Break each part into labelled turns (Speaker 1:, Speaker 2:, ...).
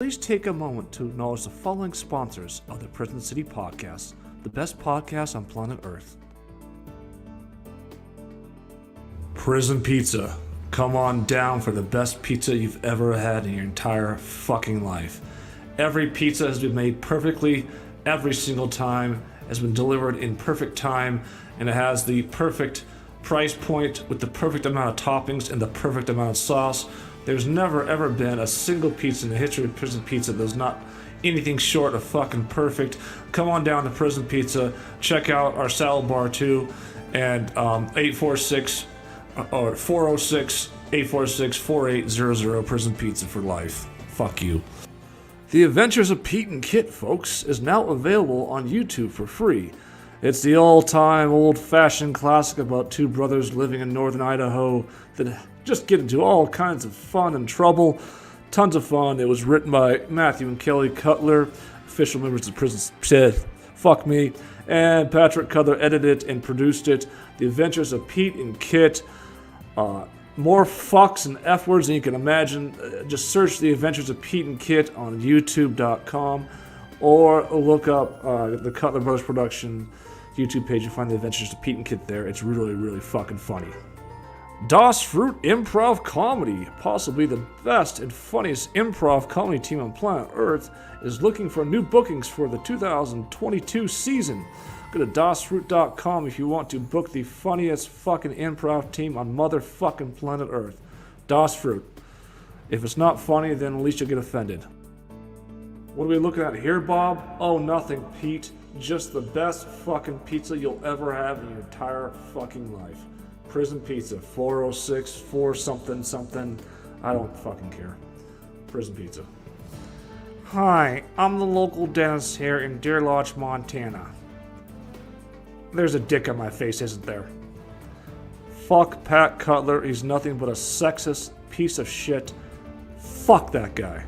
Speaker 1: please take a moment to acknowledge the following sponsors of the Prison City Podcast, the best podcast on planet Earth. Prison Pizza. Come on down for the best pizza you've ever had in your entire fucking life. Every pizza has been made perfectly every single time, has been delivered in perfect time, and it has the perfect price point with the perfect amount of toppings and the perfect amount of sauce. There's never ever been a single pizza in the history of Prison Pizza that's not anything short of fucking perfect. Come on down to Prison Pizza, check out our salad bar too, and 406-846-4800 Prison Pizza for life. Fuck you. The Adventures of Pete and Kit, folks, is now available on YouTube for free. It's the all-time, old-fashioned classic about two brothers living in northern Idaho that just get into all kinds of fun and trouble. Tons of fun. It was written by Matthew and Kelly Cutler, official members of Prison Fuck Me, and Patrick Cutler edited and produced it. The Adventures of Pete and Kit. More fucks and F words than you can imagine. Just search The Adventures of Pete and Kit on youtube.com or look up the Cutler Brothers Production YouTube page and find The Adventures of Pete and Kit there. It's really, really fucking funny. Das Fruit Improv Comedy, possibly the best and funniest improv comedy team on planet Earth, is looking for new bookings for the 2022 season. Go to dasfruit.com if you want to book the funniest fucking improv team on motherfucking planet Earth. Das Fruit. If it's not funny, then at least you'll get offended. What are we looking at here, Bob? Oh, nothing, Pete. Just the best fucking pizza you'll ever have in your entire fucking life. Prison Pizza, 406, 4 something something. I don't fucking care. Prison Pizza. Hi, I'm the local dentist here in Deer Lodge, Montana. There's a dick on my face, isn't there? Fuck Pat Cutler, he's nothing but a sexist piece of shit. Fuck that guy.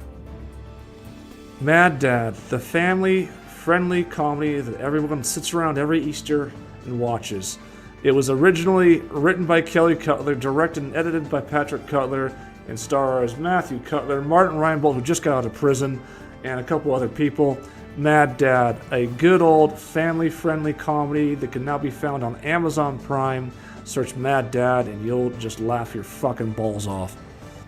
Speaker 1: Mad Dad, the family-friendly comedy that everyone sits around every Easter and watches. It was originally written by Kelly Cutler, directed and edited by Patrick Cutler, and stars Matthew Cutler, Martin Reinbold, who just got out of prison, and a couple other people. Mad Dad, a good old family-friendly comedy that can now be found on Amazon Prime. Search Mad Dad and you'll just laugh your fucking balls off.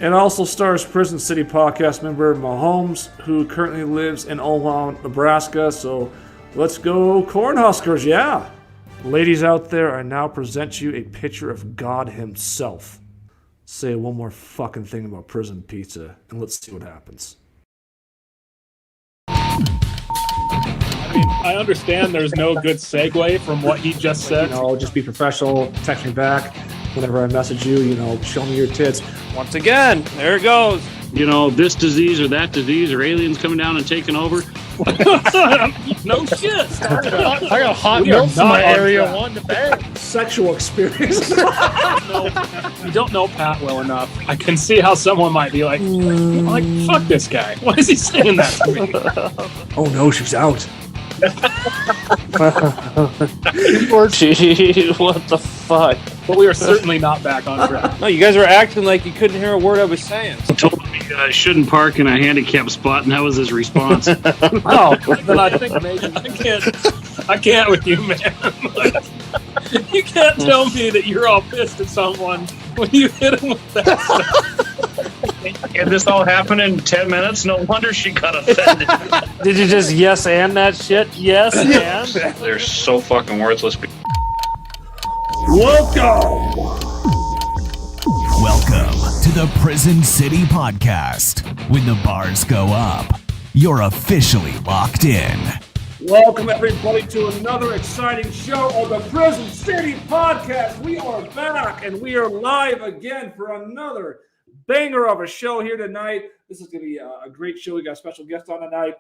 Speaker 1: It also stars Prison City Podcast member Mahomes, who currently lives in Omaha, Nebraska, so let's go Cornhuskers, yeah! Ladies out there, I now present you a picture of God himself. Say one more fucking thing about Prison Pizza, and let's see what happens.
Speaker 2: I mean, I understand there's no good segue from what he just said.
Speaker 1: Just be professional, text me back. Whenever I message you, show me your tits.
Speaker 3: Once again, there it goes.
Speaker 4: This disease or that disease or aliens coming down and taking over.
Speaker 2: No shit.
Speaker 3: I got hot milk in my area one to bed.
Speaker 1: Sexual experience.
Speaker 2: You don't know Pat well enough. I can see how someone might be like, fuck this guy. Why is he saying that to me?
Speaker 1: Oh no, she's out.
Speaker 3: Gee, what the fuck?
Speaker 2: But we are certainly not back on track.
Speaker 3: No, you guys were acting like you couldn't hear a word I was saying.
Speaker 4: He told me I shouldn't park in a handicapped spot, and that was his response.
Speaker 2: Oh, then I think maybe I can't with you, man. You can't tell me that you're all pissed at someone when you hit him with that stuff.
Speaker 4: And this all happened in 10 minutes? No wonder she got offended.
Speaker 3: Did you just yes and that shit? Yes and?
Speaker 4: They're so fucking worthless.
Speaker 1: Welcome
Speaker 5: to the Prison City Podcast. When the bars go up, you're officially locked in.
Speaker 1: Welcome, everybody, to another exciting show of the Prison City Podcast. We are back, and we are live again for another banger of a show here tonight. This is going to be a great show. We got a special guest on tonight.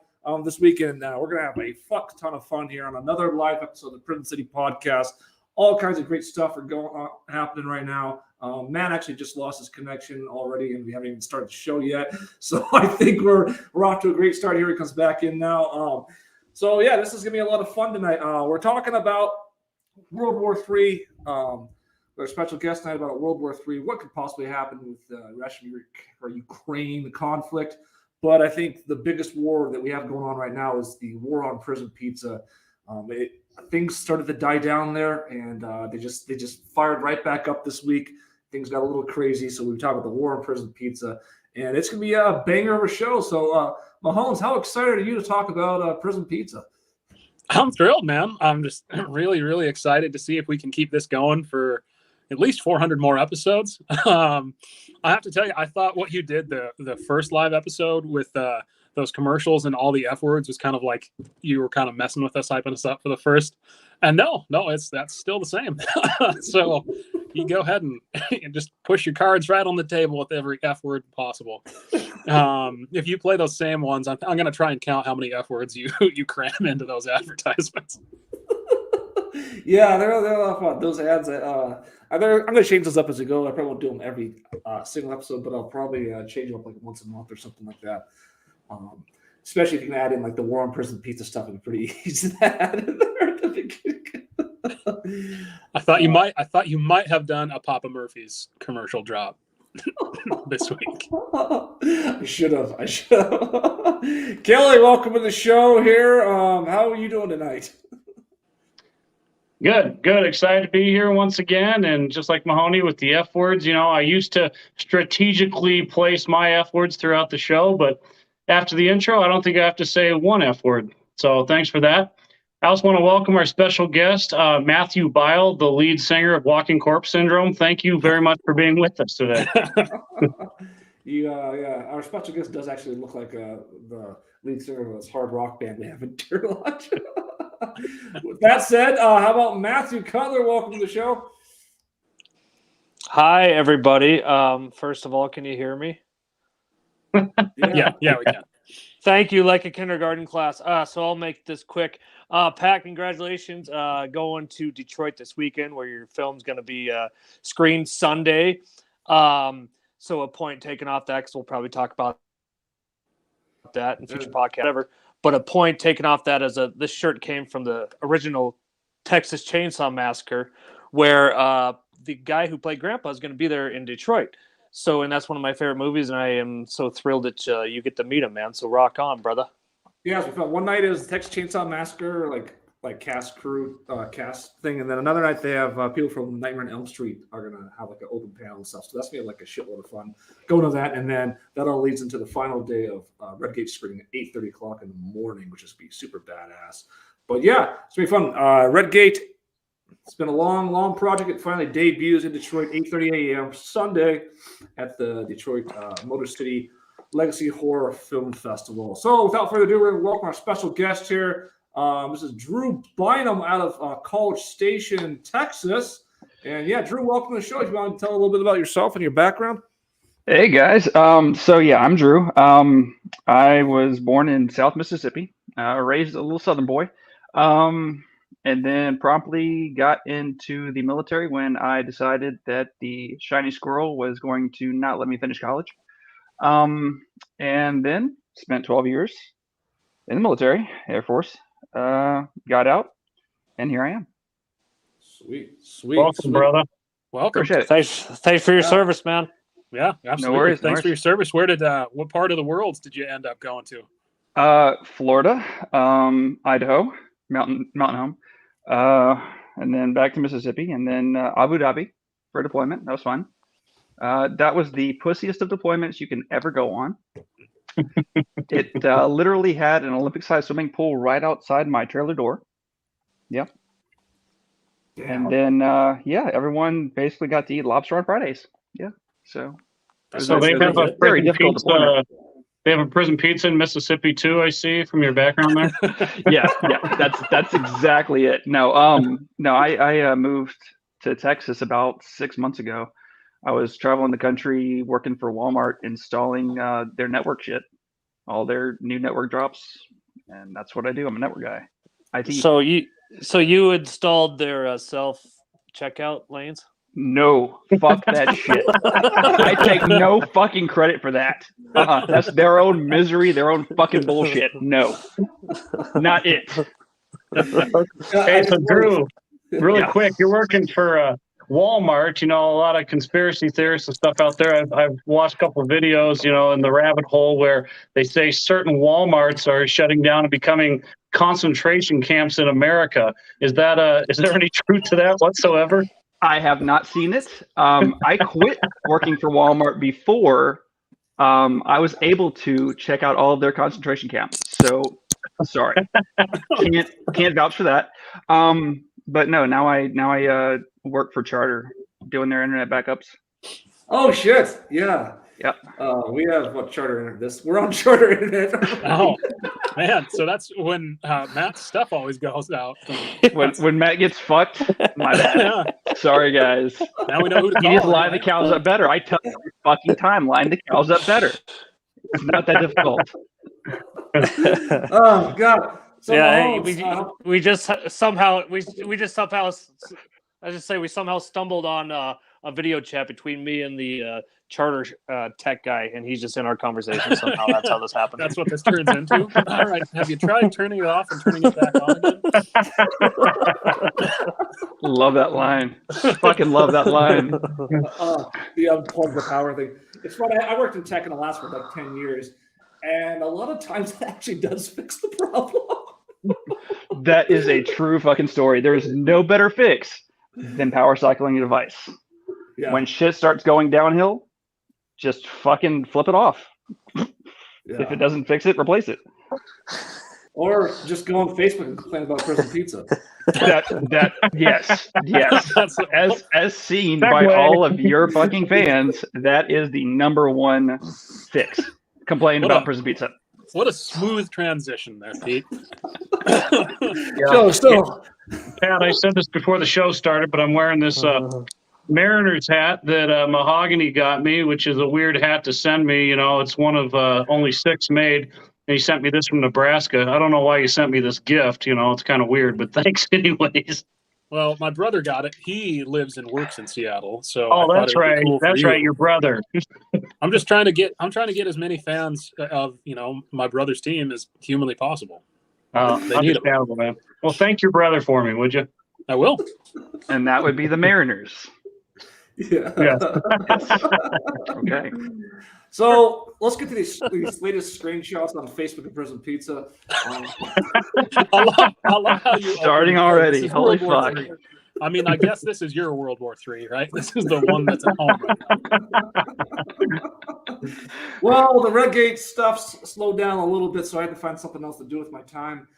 Speaker 1: This weekend, we're going to have a fuck ton of fun here on another live episode of the Prison City Podcast. All kinds of great stuff are happening right now. Man actually just lost his connection already, and we haven't even started the show yet. So I think we're off to a great start here. He comes back in now. So yeah, this is going to be a lot of fun tonight. We're talking about World War III. Our special guest tonight about World War III. What could possibly happen with Russia or Ukraine, the conflict? But I think the biggest war that we have going on right now is the war on prison pizza. Things started to die down there, and they just fired right back up this week. Things got a little crazy, so we talked about the war on prison pizza, and it's gonna be a banger of a show. So, Mahomes, how excited are you to talk about prison pizza?
Speaker 2: I'm thrilled, man. I'm just really, really excited to see if we can keep this going for at least 400 more episodes. I have to tell you, I thought what you did the first live episode with those commercials and all the F words was kind of like you were kind of messing with us, hyping us up for the first. And no, that's still the same. So you go ahead and just push your cards right on the table with every F word possible. If you play those same ones, I'm going to try and count how many F words you cram into those advertisements.
Speaker 1: Yeah, they're a lot of fun. Those ads, I'm going to change those up as we go. I probably won't do them every single episode, but I'll probably change them up like once a month or something like that. Especially if you can add in like the war on prison pizza stuff, it'd be pretty easy to add in there at the beginning.
Speaker 2: I thought you might have done a Papa Murphy's commercial drop this week.
Speaker 1: I should have. Kelly, welcome to the show here. How are you doing tonight?
Speaker 4: Good. Excited to be here once again. And just like Mahoney with the F words, I used to strategically place my F words throughout the show, but after the intro, I don't think I have to say one F word. So thanks for that. I also want to welcome our special guest, Matthew Bile, the lead singer of Walking Corpse Syndrome. Thank you very much for being with us today.
Speaker 1: Our special guest does actually look like the lead singer of this hard rock band we have in Deer Lodge. With that said, how about Matthew Cutler? Welcome to the show.
Speaker 3: Hi, everybody. First of all, can you hear me?
Speaker 2: Yeah, we can.
Speaker 3: Thank you, like a kindergarten class. So I'll make this quick. Pat, congratulations going to Detroit this weekend where your film's going to be screened Sunday. So a point taken off that because we'll probably talk about that in future podcast, whatever. But a point taken off that as this shirt came from the original Texas Chainsaw Massacre where the guy who played Grandpa is going to be there in Detroit. So, and that's one of my favorite movies, and I am so thrilled that you get to meet him, man. So rock on, brother.
Speaker 1: Yeah, so one night is Texas Chainsaw Massacre, like cast thing, and then another night they have people from Nightmare on Elm Street are gonna have like an open panel and stuff. So that's gonna be like a shitload of fun. Going to that, and then that all leads into the final day of Redgate screening at 8:30 o'clock in the morning, which is gonna be super badass. But yeah, it's gonna be fun. Redgate. It's been a long project. It finally debuts in Detroit, 8:30 a.m. Sunday at the Detroit Motor City Legacy Horror Film Festival. So without further ado, we're going to welcome our special guest here. This is Drew Bynum out of College Station, Texas. And yeah, Drew, welcome to the show. Do you want to tell a little bit about yourself and your background?
Speaker 6: Hey, guys. I'm Drew. I was born in South Mississippi, raised a little Southern boy. And then promptly got into the military when I decided that the shiny squirrel was going to not let me finish college. And then spent 12 years in the military, Air Force, got out, and here I am.
Speaker 1: Sweet.
Speaker 4: Welcome, brother.
Speaker 2: Welcome.
Speaker 6: Appreciate it.
Speaker 3: Thanks for your service, man.
Speaker 2: Yeah, absolutely.
Speaker 6: No worries.
Speaker 2: Thanks for your service. Where what part of the world did you end up going
Speaker 6: to? Florida, Idaho, mountain home. And then back to Mississippi, and then Abu Dhabi for deployment. That was fun. That was the pussiest of deployments you can ever go on. It literally had an Olympic-sized swimming pool right outside my trailer door. Yep. And then, everyone basically got to eat lobster on Fridays. Yeah. So
Speaker 4: they have a
Speaker 6: very difficult deployment.
Speaker 4: They have a prison pizza in Mississippi too. I see from your background there.
Speaker 6: yeah, that's exactly it. No, I moved to Texas about 6 months ago. I was traveling the country working for Walmart, installing their network shit, all their new network drops, and that's what I do. I'm a network guy. IT.
Speaker 3: So you installed their self checkout lanes?
Speaker 6: No, fuck that shit. I take no fucking credit for that. That's their own misery, their own fucking bullshit. No, not it.
Speaker 4: Hey, so Drew, really quick, you're working for Walmart, a lot of conspiracy theorists and stuff out there. I've watched a couple of videos, in the rabbit hole where they say certain Walmarts are shutting down and becoming concentration camps in America. Is there any truth to that whatsoever?
Speaker 6: I have not seen it. I quit working for Walmart before I was able to check out all of their concentration camps. So sorry, can't vouch for that. But no, now I work for Charter doing their internet backups.
Speaker 1: Oh shit! Yeah.
Speaker 6: Yep.
Speaker 1: We have Charter Internet. We're on Charter Internet.
Speaker 2: Oh man, so that's when Matt's stuff always goes out.
Speaker 6: When Matt gets fucked, my bad.
Speaker 2: Yeah.
Speaker 6: Sorry guys.
Speaker 2: Now we know who to call.
Speaker 6: You just line the cows up better. I tell you every fucking time, line the cows up better. It's not that difficult.
Speaker 1: Oh god. So
Speaker 3: Yeah, we just somehow I just say we somehow stumbled on a video chat between me and the Charter tech guy, and he's just in our conversation somehow. That's how this happened.
Speaker 2: That's what this turns into. All right, have you tried turning it off and turning it back on again?
Speaker 6: Love that line. Fucking love that line.
Speaker 1: The unplug the power thing. It's funny. I worked in tech in Alaska for like 10 years, and a lot of times it actually does fix the problem.
Speaker 6: That is a true fucking story. There is no better fix than power cycling a device.
Speaker 1: Yeah.
Speaker 6: When shit starts going downhill, just fucking flip it off.
Speaker 1: Yeah.
Speaker 6: If it doesn't fix it, replace it.
Speaker 1: Or just go on Facebook and complain about prison pizza.
Speaker 6: Yes. As seen by all of your fucking fans, that is the number one fix. Complain about prison pizza.
Speaker 2: What a smooth transition there, Pete.
Speaker 1: So,
Speaker 4: Pat, I said this before the show started, but I'm wearing this Mariners hat that Mahogany got me, which is a weird hat to send me. It's one of only 6 made. And he sent me this from Nebraska. I don't know why you sent me this gift. It's kind of weird, but thanks anyways.
Speaker 2: Well, my brother got it. He lives and works in Seattle, so
Speaker 4: that's right. That's right, your brother.
Speaker 2: I'm trying to get as many fans of my brother's team as humanly possible.
Speaker 4: Understandable, man. Well, thank your brother for me, would you?
Speaker 2: I will.
Speaker 6: And that would be the Mariners.
Speaker 1: Yeah.
Speaker 6: Okay.
Speaker 1: So let's get to these latest screenshots on Facebook of Prison Pizza.
Speaker 2: I love how you
Speaker 6: starting already. Holy fuck!
Speaker 2: I mean, I guess this is your World War III, right? This is the one that's at home right now.
Speaker 1: Well, the Redgate stuff slowed down a little bit, so I had to find something else to do with my time.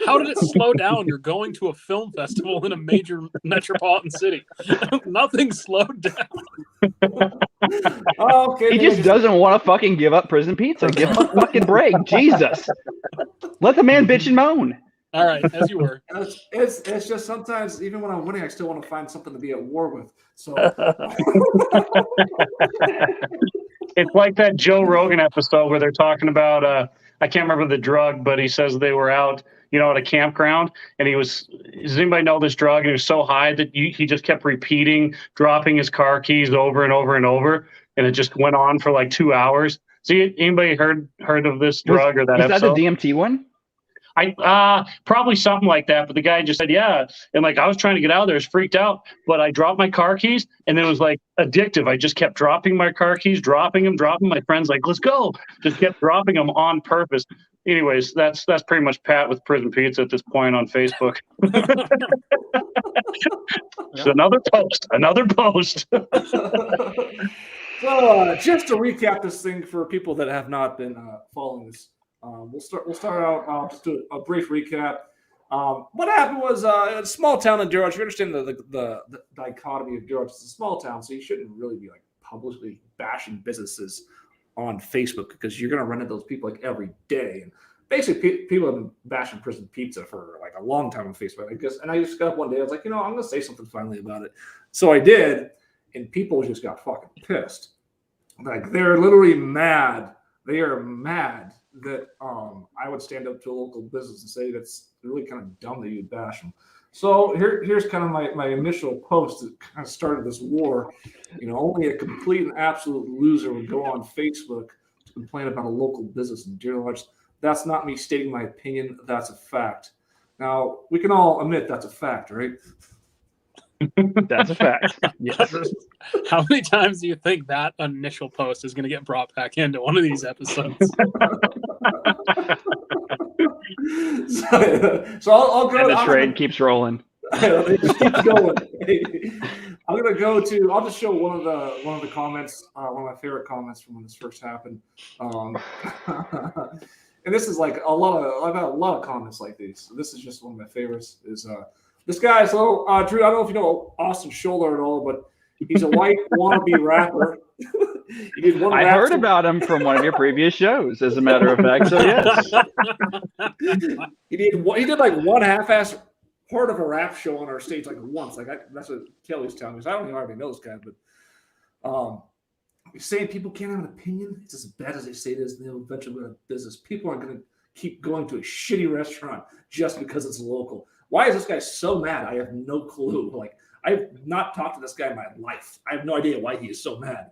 Speaker 2: How did it slow down? You're going to a film festival in a major metropolitan city. Nothing slowed down.
Speaker 1: Okay.
Speaker 6: He just doesn't want to fucking give up prison pizza. Give him a fucking break. Jesus. Let the man bitch and moan.
Speaker 2: All right, as you were.
Speaker 1: It's just sometimes, even when I'm winning, I still want to find something to be at war with. So
Speaker 4: it's like that Joe Rogan episode where they're talking about I can't remember the drug, but he says they were out, at a campground, and does anybody know this drug? And he was so high that he just kept repeating, dropping his car keys over and over and over, and it just went on for like 2 hours. See, anybody heard of this drug or that episode?
Speaker 6: Is that the DMT one?
Speaker 4: I probably something like that, but the guy just said, yeah. And I was trying to get out of there, I was freaked out, but I dropped my car keys, and then it was like addictive. I just kept dropping my car keys, dropping them. My friend's like, let's go. Just kept dropping them on purpose. Anyways, that's pretty much Pat with Prison Pizza at this point on Facebook. So another post.
Speaker 1: So just to recap this thing for people that have not been following this. We'll start out just do a brief recap. What happened was a small town in Durham. You understand the dichotomy of Durham. It's a small town, so you shouldn't really be publicly bashing businesses on Facebook because you're going to run into those people every day. And basically, people have been bashing Prison Pizza for a long time on Facebook, I guess. And I just got up one day. I was like, I'm going to say something finally about it. So I did, and people just got fucking pissed. They're literally mad. They are mad that I would stand up to a local business and say that's really kind of dumb that you bash them. So here's kind of my initial post that kind of started this war. Only a complete and absolute loser would go on Facebook to complain about a local business in Deer Lodge. That's not me stating my opinion. That's a fact. Now, we can all admit that's a fact, right?
Speaker 6: That's a fact. Yes.
Speaker 2: How many times do you think that initial post is going to get brought back into one of these episodes?
Speaker 1: So I'll go.
Speaker 6: And the train keeps rolling.
Speaker 1: It just keeps going. I'm gonna go to. I'll just show one of the comments. One of my favorite comments from when this first happened. And this is like I've had a lot of comments like these. So this is just one of my favorites. Is this guy? So Drew, I don't know if you know Austin Scholler at all, but he's a white wannabe rapper. He did one
Speaker 6: I
Speaker 1: rap
Speaker 6: heard
Speaker 1: song.
Speaker 6: about him from one of your previous shows, as a matter of fact. So yes.
Speaker 1: He did like one half-ass part of a rap show on our stage like once. That's what Kelly's telling me. So I don't even already know this guy, but he's saying people can't have an opinion. It's as bad as they say it is, and they'll eventually go out of business. People aren't going to keep going to a shitty restaurant just because it's local. Why is this guy so mad? I have no clue. Like, I've not talked to this guy in my life. I have no idea why he is so mad.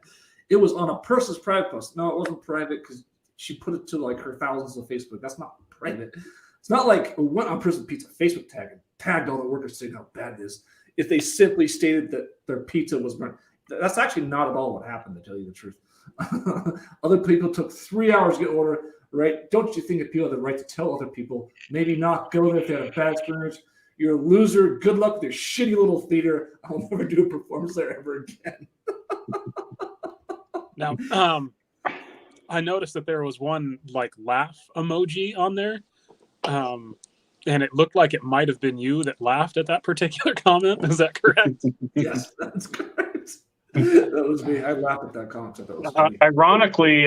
Speaker 1: It was on a person's private post. No, it wasn't private because she put it to like her thousands of Facebook. That's not private. It's not like we went on Prison Pizza Facebook tag and tagged all the workers saying how bad it is. If they simply stated that their pizza was burnt, that's actually not at all what happened, to tell you the truth. Other people took 3 hours to get order, right? Don't you think that people have the right to tell other people, maybe not go there if they had a bad experience? You're a loser. Good luck with your shitty little theater. I'll never do a performance there ever again.
Speaker 2: Now, I noticed that there was one like laugh emoji on there. And it looked like it might have been you that laughed at that particular comment. Is that correct?
Speaker 1: Yes, that's correct. That was me. I laughed at that comment. That was funny.
Speaker 4: Ironically,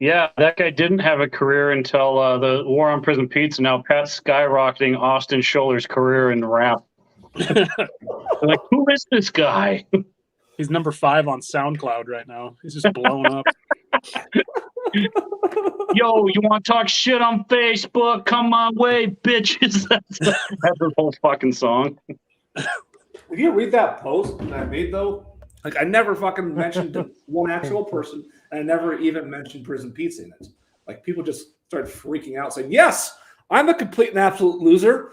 Speaker 4: yeah, that guy didn't have a career until the War on Prison Pizza. Now Pat's skyrocketing Austin Scholler's career in rap. Like, who is this guy?
Speaker 2: He's number 5 on SoundCloud right now. He's just blowing up.
Speaker 4: Yo, you want to talk shit on Facebook? Come my way, bitches. That's the whole fucking song.
Speaker 1: If you read that post that I made, though, like I never fucking mentioned one actual person, and I never even mentioned Prison Pizza in it. Like people just started freaking out, saying, "Yes, I'm a complete and absolute loser."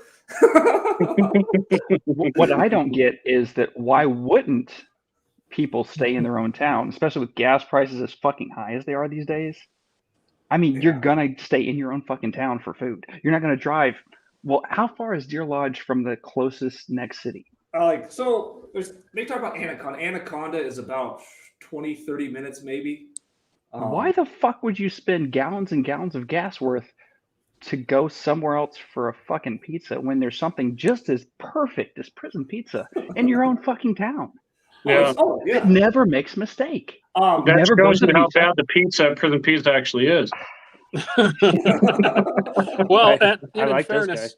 Speaker 6: What I don't get is that why wouldn't people stay in their own town, especially with gas prices as fucking high as they are these days? I mean, you're gonna stay in your own fucking town for food. You're not gonna drive. Well, how far is Deer Lodge from the closest next city?
Speaker 1: They talk about Anaconda. Anaconda is about 20, 30 minutes maybe.
Speaker 6: Why the fuck would you spend gallons and gallons of gas worth to go somewhere else for a fucking pizza when there's something just as perfect as Prison Pizza in your own fucking town?
Speaker 4: Yeah.
Speaker 6: It never makes mistake.
Speaker 4: That
Speaker 6: never
Speaker 4: shows
Speaker 6: goes to
Speaker 4: you how
Speaker 6: pizza.
Speaker 4: bad the pizza at Prison Pizza actually is.
Speaker 2: Well,
Speaker 3: I
Speaker 2: in
Speaker 3: like this
Speaker 2: fairness,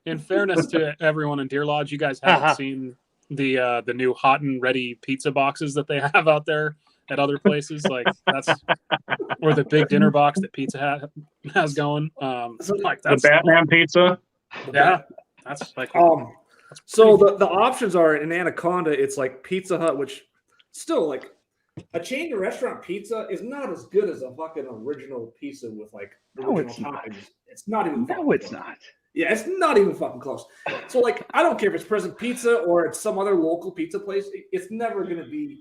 Speaker 2: in fairness to everyone in Deer Lodge, you guys haven't seen the new hot and ready pizza boxes that they have out there at other places. Like that's or the big dinner box that Pizza Hut has going. Like
Speaker 4: The
Speaker 2: that's
Speaker 4: Batman pizza.
Speaker 2: yeah, that's like
Speaker 1: So the options are in Anaconda, it's like Pizza Hut, which still like a chain restaurant pizza is not as good as a fucking original pizza with like
Speaker 6: No,
Speaker 1: original
Speaker 6: it's not.
Speaker 1: toppings. It's not even.
Speaker 6: No,
Speaker 1: fucking
Speaker 6: it's
Speaker 1: close.
Speaker 6: not.
Speaker 1: Yeah, it's not even fucking close. So like, I don't care if it's Prison Pizza or it's some other local pizza place. It's never going to be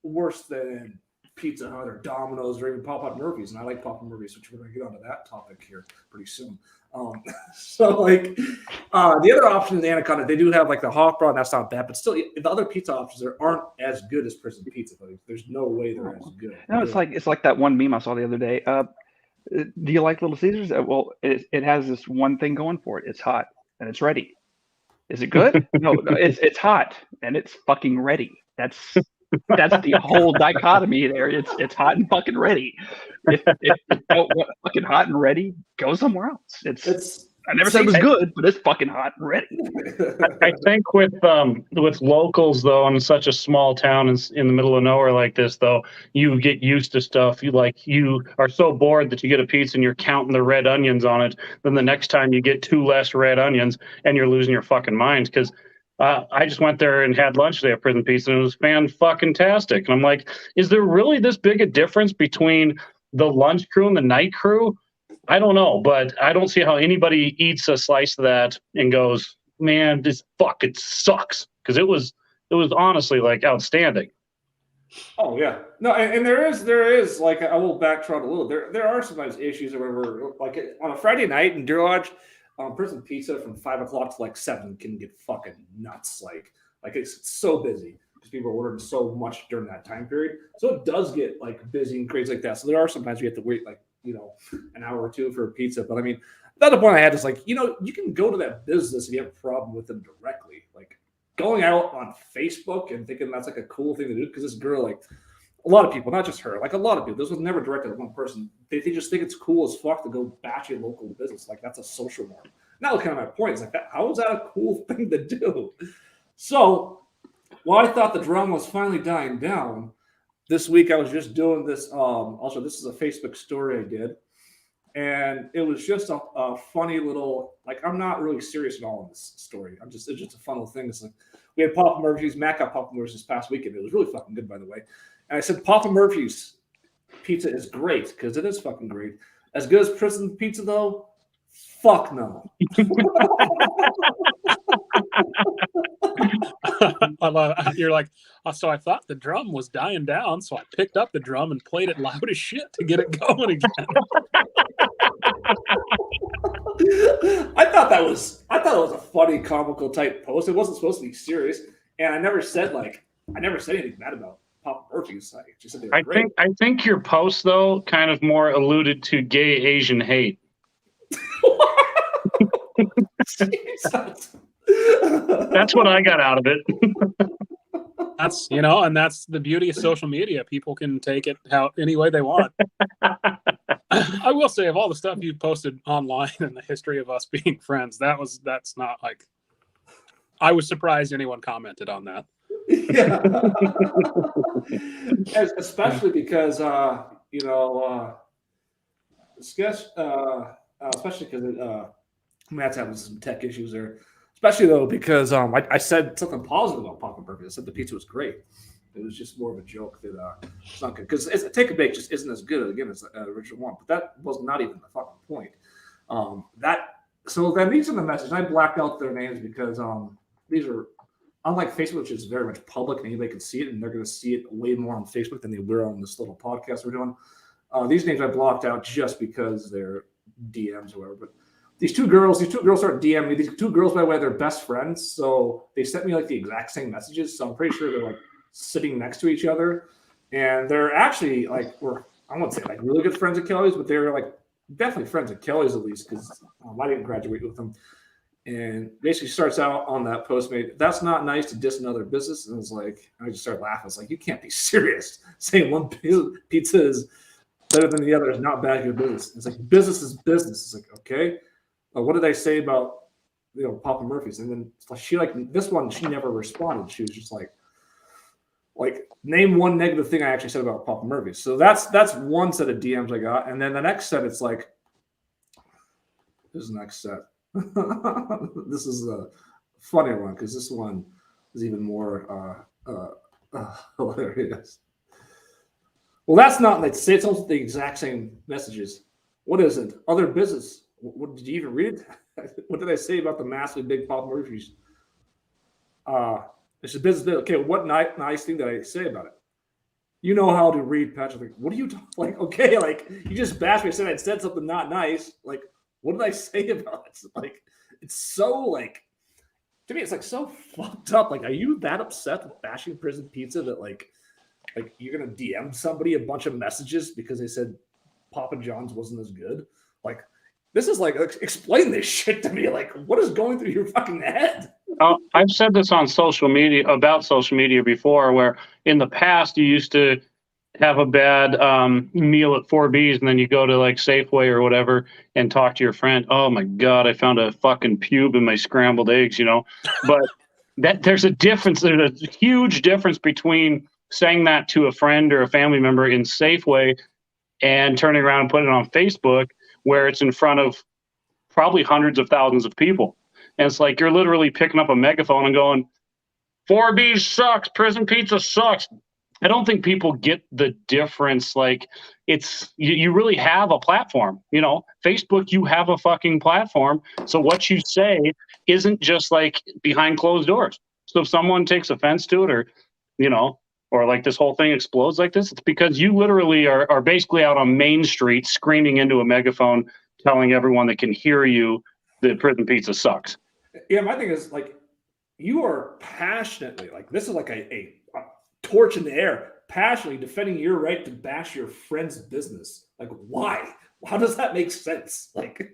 Speaker 1: worse than Pizza Hut or Domino's or even Papa Murphy's. And I like Papa Murphy's, which we're going to get onto that topic here pretty soon. So like the other option is Anaconda. They do have like the hot broth, and that's not bad, but still the other pizza options aren't as good as Prison Pizza. Like, there's no way they're as good.
Speaker 6: No, it's like that one meme I saw the other day. Do you like Little Caesars? Well, it has this one thing going for it. It's hot and it's ready. Is it good? No, it's hot and it's fucking ready. That's the whole dichotomy there. It's hot and fucking ready. If you don't want fucking hot and ready, go somewhere else. I never said it was good, but it's fucking hot and ready.
Speaker 4: I think with locals though, in such a small town in the middle of nowhere like this, though, you get used to stuff. You are so bored that you get a pizza and you're counting the red onions on it. Then the next time you get 2 less red onions and you're losing your fucking mind. Because I just went there and had lunch today at Prison Pizza and it was fan-fucking-tastic. And I'm like, is there really this big a difference between the lunch crew and the night crew? I don't know, but I don't see how anybody eats a slice of that and goes, man, this fucking sucks. because it was honestly like outstanding.
Speaker 1: Oh yeah, no, and there is like I will backtrack a little. There are sometimes issues or whatever. Like on a Friday night in Deer Lodge, Prison Pizza from 5 o'clock to like 7 can get fucking nuts. Like it's so busy because people are ordering so much during that time period. So it does get like busy and crazy like that. So there are sometimes we have to wait like an hour or two for a pizza. But I mean, another point I had is like you can go to that business if you have a problem with them directly. Like going out on Facebook and thinking that's like a cool thing to do because this girl, like a lot of people, not just her, like a lot of people, this was never directed at one person. They just think it's cool as fuck to go bash a local business. Like that's a social norm. Now, kind of my point is like that. How is that a cool thing to do? So, while I thought the drama was finally dying down, this week I was just doing this. Also, this is a Facebook story I did. And it was just a funny little, like, I'm not really serious at all in this story. It's just a fun little thing. It's like, we had Papa Murphy's, Matt got Papa Murphy's this past weekend. It was really fucking good, by the way. And I said, Papa Murphy's pizza is great, because it is fucking great. As good as prison pizza, though? Fuck no.
Speaker 2: You're like, so I thought the drum was dying down, so I picked up the drum and played it loud as shit to get it going again.
Speaker 1: I thought it was a funny, comical type post. It wasn't supposed to be serious, and I never said anything bad about Papa Murphy's. I just said they were great.
Speaker 4: I think your post though kind of more alluded to gay Asian hate. That's what I got out of it.
Speaker 2: That's and that's the beauty of social media. People can take it how any way they want. I will say, of all the stuff you've posted online in the history of us being friends, that's not like, I was surprised anyone commented on that.
Speaker 1: Yeah. Especially because especially because Matt's having some tech issues there. Especially though because I said something positive about Papa Murphy. I said the pizza was great. It was just more of a joke that it's not good because Take a Bake just isn't as good again as the original one. But that was not even the fucking point. So then these are the messages. I blacked out their names because these are, unlike Facebook, which is very much public and anybody can see it, and they're going to see it way more on Facebook than they were on this little podcast we're doing. These names I blocked out just because they're DMs or whatever. But these two girls start DMing me. These two girls, by the way, they're best friends. So they sent me like the exact same messages. So I'm pretty sure they're like sitting next to each other. And they're actually like, I won't say like really good friends at Kelly's, but they're like definitely friends at Kelly's at least because I didn't graduate with them. And basically starts out on that Postmate, that's not nice to diss another business. And it's like, I just started laughing. It's like, you can't be serious. Saying one pizza is better than the other is not bad for business. It's like, business is business. It's like, okay. What did I say about Papa Murphy's? And then she this one, she never responded. She was just like name one negative thing I actually said about Papa Murphy's. So that's one set of DMs I got. And then the next set, it's like, this is the next set. This is a funnier one because this one is even more hilarious. Well, that's not, let's say it's almost the exact same messages. What is it? Other business. What did you even read it? What did I say about the massively big Papa Murphy's? It's a business. Okay, what nice thing did I say about it? You know how to read, Patrick. Like, what are you talking? Like, okay, like you just bashed me. I said I said something not nice. Like, what did I say about it? Like, it's so like, to me, it's like so fucked up. Like, are you that upset with bashing prison pizza that like you're gonna DM somebody a bunch of messages because they said Papa John's wasn't as good? Like, this is like, explain this shit to me. Like, what is going through your fucking head?
Speaker 4: I've said this on social media before, where in the past you used to have a bad meal at 4B's and then you go to like Safeway or whatever and talk to your friend. Oh my God, I found a fucking pube in my scrambled eggs, But there's a difference. There's a huge difference between saying that to a friend or a family member in Safeway and turning around and putting it on Facebook, where it's in front of probably hundreds of thousands of people. And it's like you're literally picking up a megaphone and going, 4B's sucks, prison pizza sucks. I don't think people get the difference. Like, it's you really have a platform. Facebook, you have a fucking platform. So what you say isn't just like behind closed doors. So if someone takes offense to it, or or like this whole thing explodes like this, it's because you literally are basically out on Main Street screaming into a megaphone, telling everyone that can hear you that prison pizza sucks.
Speaker 1: Yeah, my thing is like you are passionately like this is like a torch in the air, passionately defending your right to bash your friend's business. Like, why? How does that make sense? Like,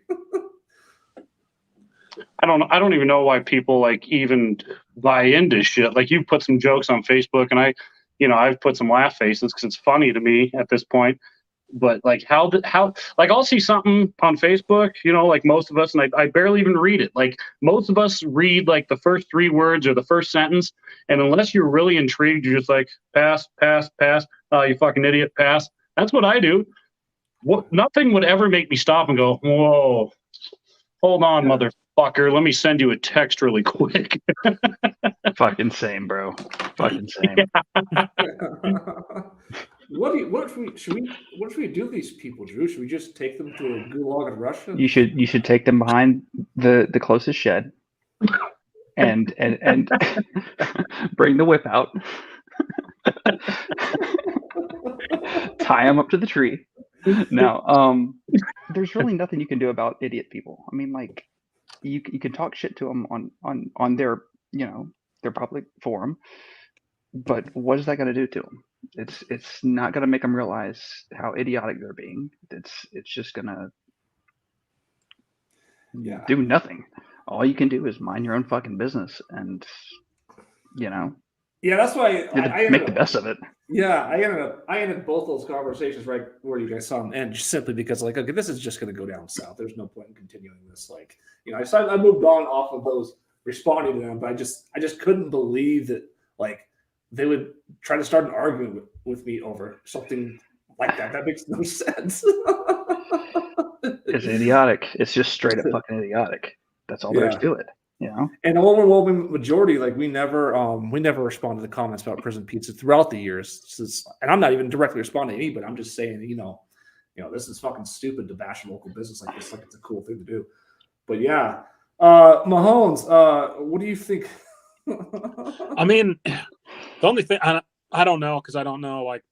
Speaker 4: I don't even know why people like even buy into shit. Like, you put some jokes on Facebook, and I've put some laugh faces because it's funny to me at this point. But like, how like I'll see something on Facebook, like most of us, and I barely even read it. Like, most of us read like the first 3 words or the first sentence, and unless you're really intrigued, you're just like pass. You fucking idiot, pass. That's what I do. Nothing would ever make me stop and go, whoa, hold on, motherfucker. Let me send you a text really quick.
Speaker 6: Fucking same, bro. Fucking same.
Speaker 1: What should we do with these people, Drew? Should we just take them to a gulag in Russia?
Speaker 6: You should take them behind the closest shed and bring the whip out. Tie them up to the tree. Now, there's really nothing you can do about idiot people. I mean, like, you can talk shit to them on their their public forum, but what is that going to do to them? It's not going to make them realize how idiotic they're being. It's just going to do nothing. All you can do is mind your own fucking business, and
Speaker 1: Yeah, that's why I
Speaker 6: make the best of it.
Speaker 1: Yeah, I ended both those conversations right where you guys saw them end, just simply because like, okay, this is just going to go down south. There's no point in continuing this. Like, I moved on off of those responding to them, but I just couldn't believe that like they would try to start an argument with me over something like that. That makes no sense.
Speaker 6: It's idiotic. It's just straight up fucking idiotic. That's all there is to it.
Speaker 1: And the overwhelming majority, like we never responded to comments about prison pizza throughout the years. And I'm not even directly responding to anybody. I'm just saying, this is fucking stupid to bash a local business like this. Like, it's a cool thing to do. But yeah, Mahones, what do you think?
Speaker 2: I mean, the only thing I don't know, because I don't know. Like,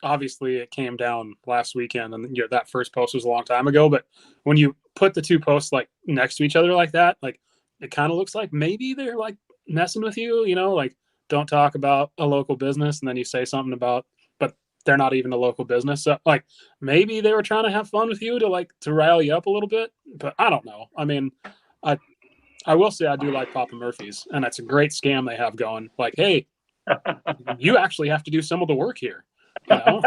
Speaker 2: obviously, it came down last weekend, and that first post was a long time ago. But when you put the 2 posts like next to each other like that, like, it kind of looks like maybe they're like messing with you, like, don't talk about a local business, and then you say something about, but they're not even a local business. So like, maybe they were trying to have fun with you to rile you up a little bit, but I don't know. I mean, I will say I do like Papa Murphy's, and it's a great scam they have going. Like, hey, you actually have to do some of the work here. Like, hell of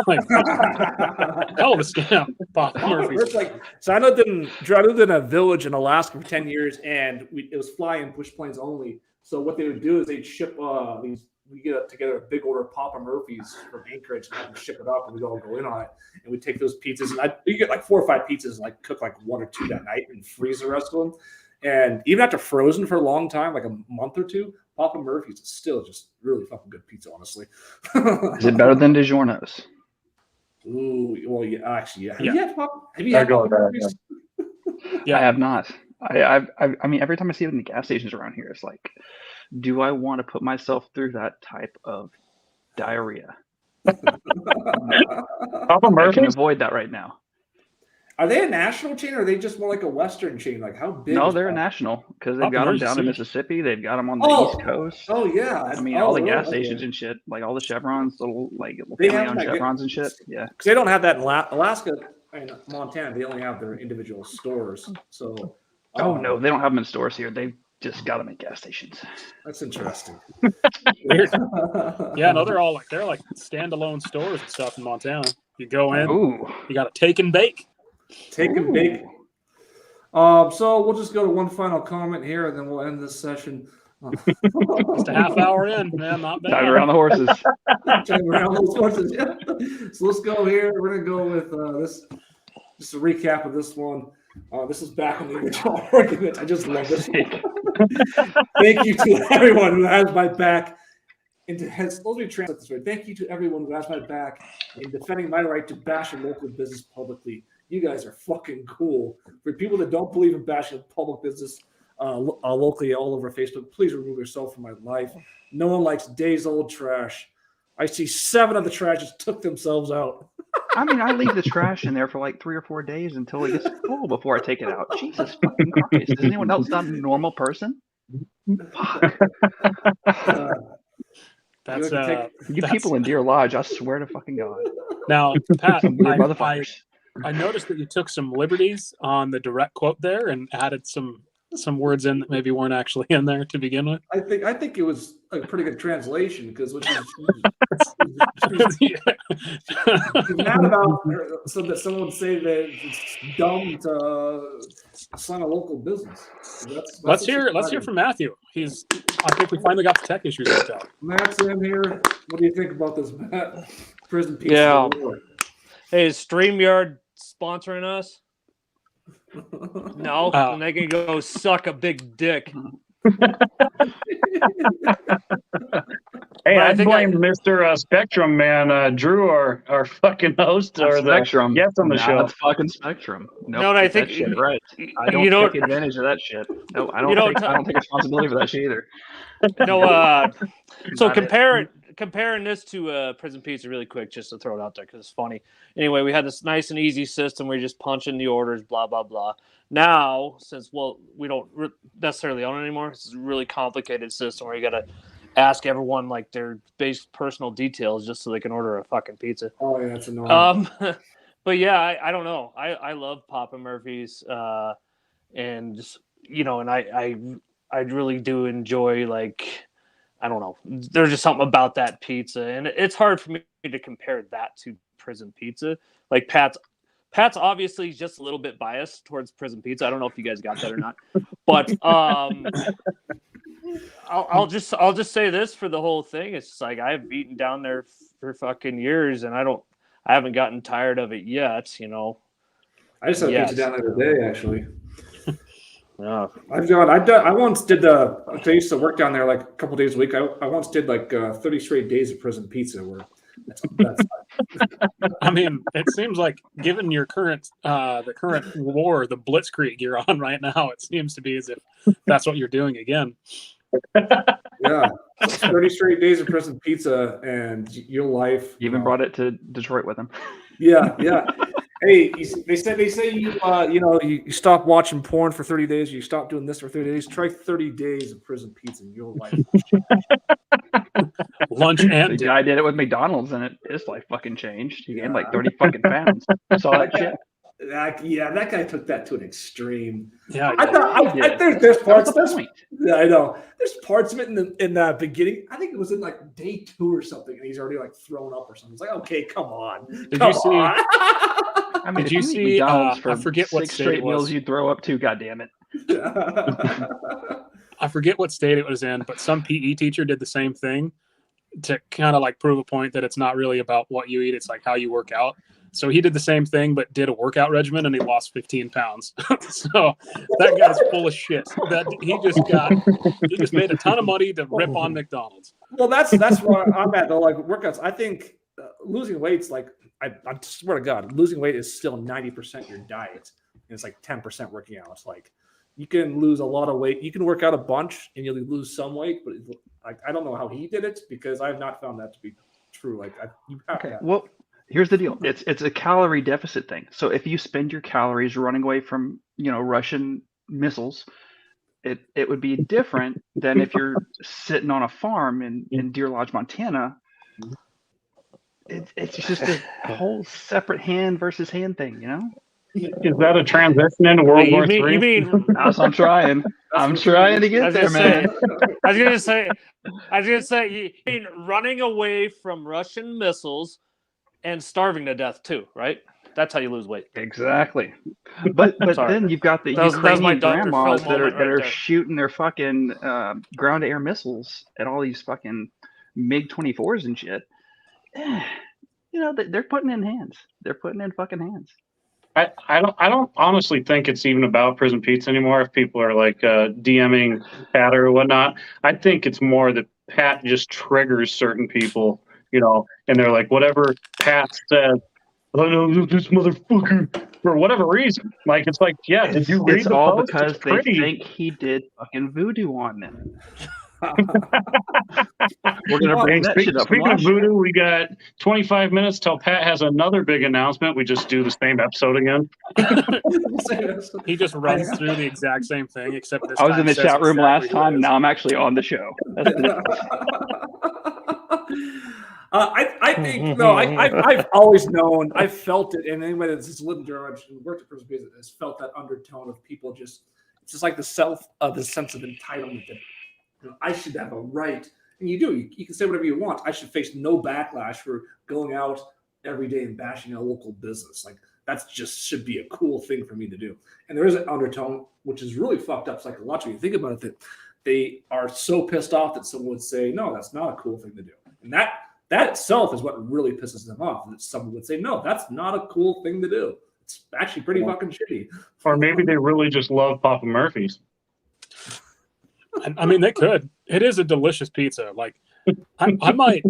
Speaker 2: a scam, Papa Murphy's.
Speaker 1: Like, so I lived in a village in Alaska for 10 years, and it was fly and push planes only. So what they would do is they'd ship we get together a big order of Papa Murphy's from Anchorage and have them ship it up, and we'd all go in on it, and we'd take those pizzas, and you get like 4 or 5 pizzas and like cook like 1 or 2 that night and freeze the rest of them. And even after frozen for a long time, like a month or 2, Papa Murphy's is still just really fucking good pizza, honestly. Is
Speaker 6: it better than DiGiorno's?
Speaker 1: Ooh, well, yeah, actually, yeah. Have
Speaker 2: Yeah.
Speaker 1: you had Papa Murphy's?
Speaker 6: Yeah, I have not. I mean, every time I see it in the gas stations around here, it's like, do I want to put myself through that type of diarrhea?
Speaker 4: Papa Murphy's?
Speaker 6: I can avoid that right now.
Speaker 1: Are they a national chain, or are they just more like a Western chain? Like, how big?
Speaker 6: No, they're a national, because they've got them down in Mississippi. They've got them on the East Coast.
Speaker 1: Oh yeah,
Speaker 6: I mean, all the gas stations and shit, like all the Chevrons, little family-owned Chevrons and shit. Yeah,
Speaker 1: because they don't have that in Alaska and Montana. They only have their individual stores. So,
Speaker 6: oh no, they don't have them in stores here. They just got them at gas stations.
Speaker 1: That's interesting.
Speaker 2: Weird. Yeah, no, they're like standalone stores and stuff in Montana. You go in, you got to take and bake.
Speaker 1: Take and bake. So we'll just go to one final comment here, and then we'll end this session.
Speaker 2: Just a half hour in, man, not bad.
Speaker 6: Time around the horses.
Speaker 1: Time around those horses. Yeah. So let's go here. We're gonna go with this. Just a recap of this one. This is back on the original argument. I just love this. Thank you to everyone who has my back. Let me translate this way. Thank you to everyone who has my back in defending my right to bash a local business publicly. You guys are fucking cool. For people that don't believe in bashing a public business, locally all over Facebook. Please remove yourself from my life. No one likes days old trash. I see 7 of the trash just took themselves out.
Speaker 6: I mean, I leave the trash in there for like 3 or 4 days until it gets full before I take it out. Jesus fucking Christ. Is anyone else not a normal person? Fuck.
Speaker 2: That's
Speaker 6: You people in Deer Lodge, I swear to fucking God.
Speaker 2: now, Pat.
Speaker 6: Some weird
Speaker 2: I
Speaker 6: motherfuckers.
Speaker 2: noticed that you took some liberties on the direct quote there and added some words in that maybe weren't actually in there to begin with.
Speaker 1: I think it was a pretty good translation because what she's mad about so that someone would say that it's dumb to sign a local business.
Speaker 2: Let's hear from Matthew. I think we finally got the tech issues worked out.
Speaker 1: Matt's in here. What do you think about this, Matt? Prison Pizza.
Speaker 3: Yeah.
Speaker 1: Award.
Speaker 3: Hey, is StreamYard sponsoring us? No, and they can go suck a big dick.
Speaker 4: Hey,
Speaker 3: I
Speaker 4: I
Speaker 3: think
Speaker 4: blame Mr. Spectrum, man. Drew, our fucking host, or the
Speaker 6: Spectrum.
Speaker 4: guest on the show.
Speaker 6: It's fucking Spectrum. Nope,
Speaker 3: No, I
Speaker 6: get that
Speaker 3: think
Speaker 6: shit right. I don't
Speaker 3: you don't-
Speaker 6: take advantage of that shit. No, I
Speaker 3: You don't
Speaker 6: don't take responsibility for that shit either.
Speaker 3: No, so
Speaker 6: Not it.
Speaker 3: comparing this to Prison Pizza really quick, just to throw it out there because it's funny. Anyway, we had this nice and easy system where you just punch in the orders, blah blah blah. Now, since we don't necessarily own it anymore, it's a really complicated system where you got to ask everyone like their base personal details just so they can order a fucking pizza.
Speaker 1: Oh yeah, that's annoying.
Speaker 3: But yeah, I don't know. I love Papa Murphy's, and just, and I really do enjoy, like, I don't know. There's just something about that pizza, and it's hard for me to compare that to Prison Pizza. Like Pat's obviously just a little bit biased towards Prison Pizza. I don't know if you guys got that or not, but I'll just say this for the whole thing. It's just like I've eaten down there for fucking years, and I haven't gotten tired of it yet.
Speaker 1: I just had pizza down there today, actually.
Speaker 3: Yeah.
Speaker 1: I once did I used to work down there like a couple days a week. I once did like 30 straight days of prison pizza. Where that's
Speaker 2: I mean, it seems like given your current the current war, the blitzkrieg you're on right now, it seems to be as if that's what you're doing again.
Speaker 1: yeah, 30 straight days of prison pizza and your life.
Speaker 6: You even brought it to Detroit with him.
Speaker 1: Yeah. Hey, they say you stop watching porn for 30 days. You stop doing this for 30 days. Try 30 days of prison pizza in your life.
Speaker 2: Lunch and
Speaker 6: The
Speaker 2: dinner.
Speaker 6: guy did it with McDonald's, and his life fucking changed. He gained like 30 fucking pounds. Saw that shit.
Speaker 1: That guy took that to an extreme.
Speaker 2: Yeah,
Speaker 1: There's parts.
Speaker 6: That's the point.
Speaker 1: Yeah, I know. There's parts of it in the beginning. I think it was in like day 2 or something, and he's already like thrown up or something. It's like, okay, come on.
Speaker 2: Did you see?
Speaker 6: I mean,
Speaker 2: Did
Speaker 6: if
Speaker 2: you
Speaker 6: eat
Speaker 2: see?
Speaker 6: McDonald's for
Speaker 2: I forget what
Speaker 6: 6
Speaker 2: state
Speaker 6: straight
Speaker 2: it was.
Speaker 6: meals you'd throw up to? God damn it!
Speaker 2: I forget what state it was in, but some PE teacher did the same thing to kind of like prove a point that it's not really about what you eat; it's like how you work out. So he did the same thing, but did a workout regimen, and he lost 15 pounds. So that guy's full of shit. That he just made a ton of money to rip on McDonald's.
Speaker 1: Well, that's where I'm at though. Like workouts, I think losing weight's like I swear to God, losing weight is still 90% your diet, and it's like 10% working out. It's like you can lose a lot of weight. You can work out a bunch and you'll lose some weight, but I don't know how he did it because I have not found that to be true.
Speaker 6: Well, here's the deal. It's a calorie deficit thing. So if you spend your calories running away from Russian missiles, it would be different than if you're sitting on a farm in Deer Lodge, Montana. It's just a whole separate hand versus hand thing,
Speaker 4: Is that a transition into World War III?
Speaker 3: You mean?
Speaker 6: I'm trying. I'm trying to get there, man.
Speaker 3: I was gonna say, you mean running away from Russian missiles and starving to death too, right? That's how you lose weight.
Speaker 6: Exactly. But
Speaker 3: Sorry.
Speaker 6: then you've got the
Speaker 3: That was
Speaker 6: Ukrainian
Speaker 3: my Dr.
Speaker 6: grandmas
Speaker 3: Phil
Speaker 6: that
Speaker 3: moment right
Speaker 6: are
Speaker 3: there.
Speaker 6: shooting their fucking ground-to-air missiles at all these fucking MiG-24s and shit. They're putting in hands. They're putting in fucking hands.
Speaker 4: I don't honestly think it's even about prison pizza anymore. If people are like DMing Pat or whatnot, I think it's more that Pat just triggers certain people, and they're like, whatever Pat says, I know this motherfucker for whatever reason. Like, it's like, yeah, did you read
Speaker 6: It's
Speaker 4: the
Speaker 6: all
Speaker 4: post?
Speaker 6: because
Speaker 4: It's
Speaker 6: they
Speaker 4: pretty.
Speaker 6: think he did fucking voodoo on them. We're gonna
Speaker 4: Hey,
Speaker 6: bring that shit up.
Speaker 4: speaking of voodoo, we got 25 minutes till Pat has another big announcement. We just do the same episode again.
Speaker 2: He just runs through the exact same thing, except this
Speaker 6: I was
Speaker 2: time
Speaker 6: in the
Speaker 2: says
Speaker 6: chat room
Speaker 2: exactly
Speaker 6: last
Speaker 2: who it
Speaker 6: time.
Speaker 2: is.
Speaker 6: Now I'm actually on the show. That's the difference.
Speaker 1: I think no. I've always known. I've felt it, and anybody that's just lived in Durham and worked at prison business has felt that undertone of people just. It's just like the sense of entitlement that I should have a right, and you do. You can say whatever you want. I should face no backlash for going out every day and bashing a local business. Like that's just should be a cool thing for me to do. And there is an undertone which is really fucked up psychologically. You think about it, that they are so pissed off that someone would say, "No, that's not a cool thing to do," and that itself is what really pisses them off. That someone would say, "No, that's not a cool thing to do." It's actually pretty fucking shitty.
Speaker 4: Or maybe they really just love Papa Murphy's.
Speaker 2: I mean, they could. It is a delicious pizza. Like, I might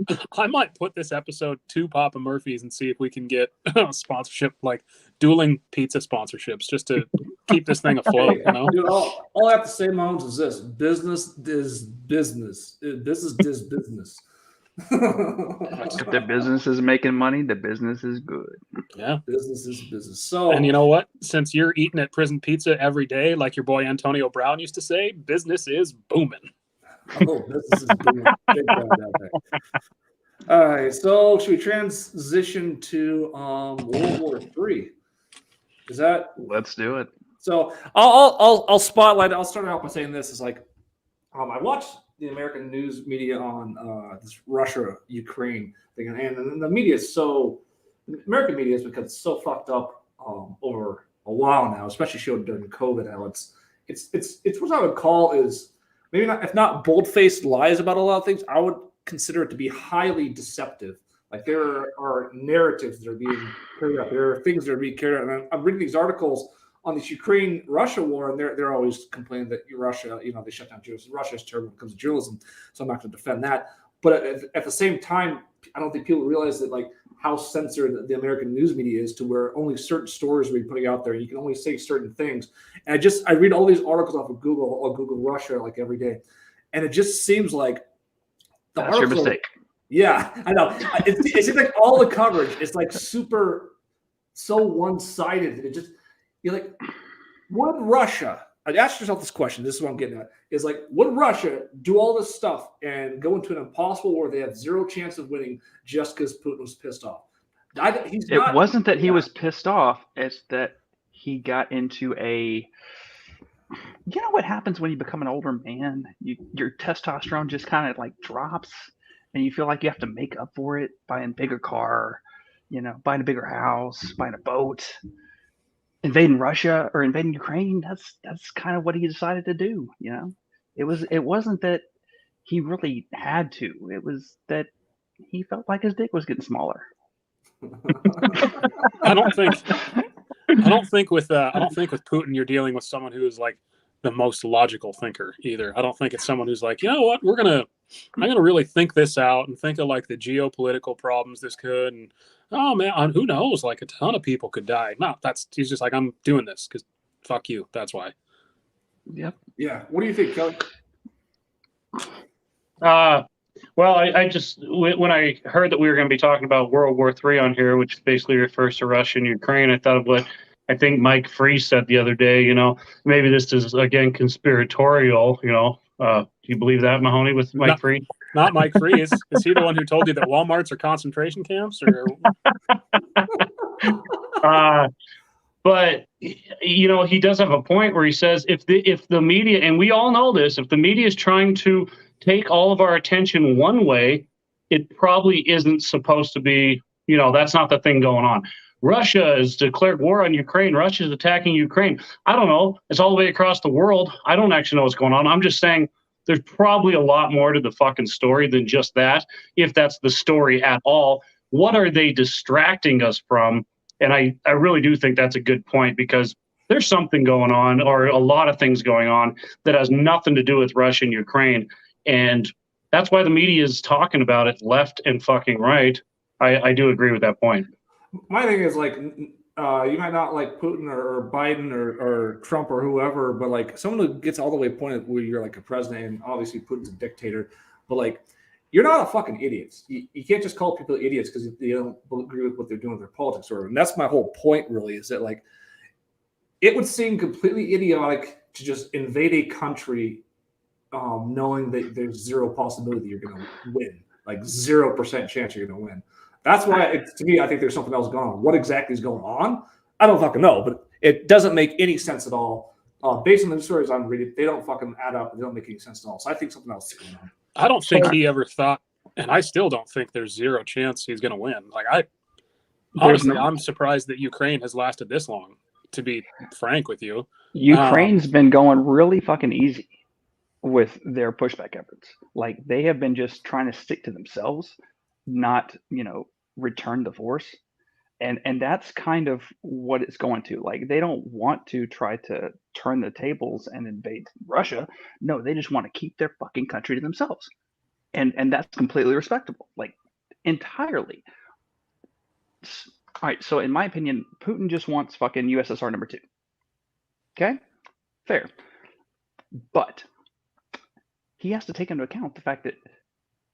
Speaker 2: put this episode to Papa Murphy's and see if we can get a sponsorship, like dueling pizza sponsorships, just to keep this thing afloat. You know,
Speaker 1: Dude, all I have to say, Moans, is this: business is business. Business is business.
Speaker 6: If the business is making money, the business is good.
Speaker 2: yeah.
Speaker 1: Business is business. So,
Speaker 2: And you know what? Since you're eating at prison pizza every day, like your boy Antonio Brown used to say, business is booming.
Speaker 1: oh, business is booming. Big time down there. All right, so should we transition to World War III? Is that
Speaker 6: Let's do it.
Speaker 1: so? I'll spotlight. I'll start out by saying this is like, I watched the American news media on this Russia-Ukraine thing, and the media is so American media has become so fucked up over a while now, especially showed during COVID. How it's what I would call is maybe not, if not bold-faced lies about a lot of things, I would consider it to be highly deceptive. Like there are narratives that are being carried out. There are things that are being carried out. And I'm reading these articles on this Ukraine-Russia war, and they're always complaining that Russia, they shut down journalism. Russia is terrible when it comes to journalism, so I'm not going to defend that. But at the same time, I don't think people realize that like how censored the American news media is, to where only certain stories will be putting out there. You can only say certain things. And I read all these articles off of Google. I'll Google Russia like every day, and it just seems like
Speaker 6: That's your mistake.
Speaker 1: Yeah, I know. It seems like all the coverage is like so one-sided. It just you're like, would Russia? I'd ask yourself this question. This is what I'm getting at. Is like, would Russia do all this stuff and go into an impossible war they have zero chance of winning just because Putin was pissed off?
Speaker 6: It wasn't that he was pissed off. It's that he got into a. You know what happens when you become an older man? Your testosterone just kind of like drops, and you feel like you have to make up for it, buying a bigger car, buying a bigger house, buying a boat. Invading Russia or invading Ukraine, that's kind of what he decided to do. It wasn't that he really had to. It was that he felt like his dick was getting smaller.
Speaker 2: I don't think with Putin you're dealing with someone who is like the most logical thinker either. I don't think it's someone who's like, you know what, I'm gonna really think this out and think of like the geopolitical problems this could, and oh man, who knows, like a ton of people could die. No, he's just like, I'm doing this because fuck you. That's why.
Speaker 6: Yep.
Speaker 1: Yeah. What do you think, Kelly?
Speaker 4: Well, I just, when I heard that we were going to be talking about World War III on here, which basically refers to Russia and Ukraine, I thought of what I think Mike Free said the other day. Maybe this is again conspiratorial. Do you believe that, Mahoney, with Mike Free?
Speaker 2: Not Mike Free. Is he the one who told you that Walmarts are concentration camps? Or
Speaker 4: but he does have a point where he says if the media, and we all know this, if the media is trying to take all of our attention one way, it probably isn't supposed to be. That's not the thing going on. Russia has declared war on Ukraine. Russia is attacking Ukraine. I don't know. It's all the way across the world. I don't actually know what's going on. I'm just saying there's probably a lot more to the fucking story than just that, if that's the story at all. What are they distracting us from? And I really do think that's a good point, because there's something going on, or a lot of things going on, that has nothing to do with Russia and Ukraine. And that's why the media is talking about it left and fucking right. I do agree with that point.
Speaker 1: My thing is like, you might not like Putin or Biden or Trump or whoever, but like someone who gets all the way pointed where you're like a president, and obviously Putin's a dictator, but like you're not a fucking idiot. You can't just call people idiots because they don't agree with what they're doing with their politics. And that's my whole point, really, is that like it would seem completely idiotic to just invade a country knowing that there's zero possibility you're going to win, like 0% chance you're going to win. That's why, to me, I think there's something else going on. What exactly is going on? I don't fucking know, but it doesn't make any sense at all. Based on the stories I'm reading, they don't fucking add up. They don't make any sense at all. So I think something else is going on.
Speaker 2: I don't think he ever thought, and I still don't think there's zero chance he's going to win. Like honestly, I'm surprised that Ukraine has lasted this long, to be frank with you.
Speaker 6: Ukraine's been going really fucking easy with their pushback efforts. Like they have been just trying to stick to themselves, not, return the force. And that's kind of what it's going to. Like they don't want to try to turn the tables and invade Russia. No, they just want to keep their fucking country to themselves. And that's completely respectable. Like entirely. All right, so in my opinion, Putin just wants fucking USSR number 2. Okay? Fair. But he has to take into account the fact that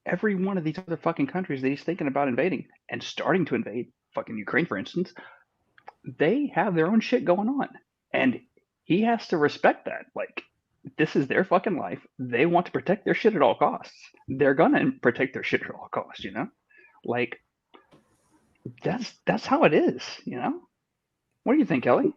Speaker 6: every one of these other fucking countries that he's thinking about invading and starting to invade, fucking Ukraine, for instance, they have their own shit going on. And he has to respect that. Like, this is their fucking life. They want to protect their shit at all costs. They're gonna protect their shit at all costs, Like, that's how it is, What do you think, Kelly?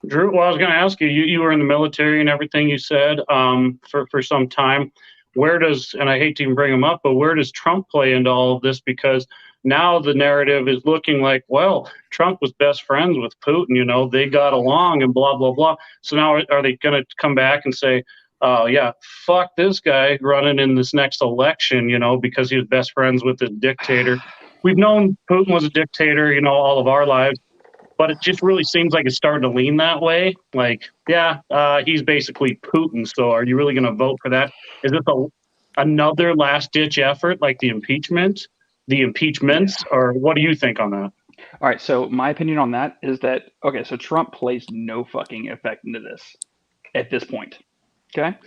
Speaker 4: Drew, well, I was going to ask you, you were in the military and everything you said for some time. Where does, and I hate to even bring him up, but where does Trump play into all of this? Because now the narrative is looking like, well, Trump was best friends with Putin, they got along and blah, blah, blah. So now are they going to come back and say, oh, yeah, fuck this guy running in this next election, because he was best friends with the dictator? We've known Putin was a dictator, all of our lives. But it just really seems like it's starting to lean that way. Like, yeah, he's basically Putin. So are you really going to vote for that? Is this another last-ditch effort like the impeachments, or what do you think on that?
Speaker 6: All right, so my opinion on that is that, okay, so Trump plays no fucking effect into this at this point, okay?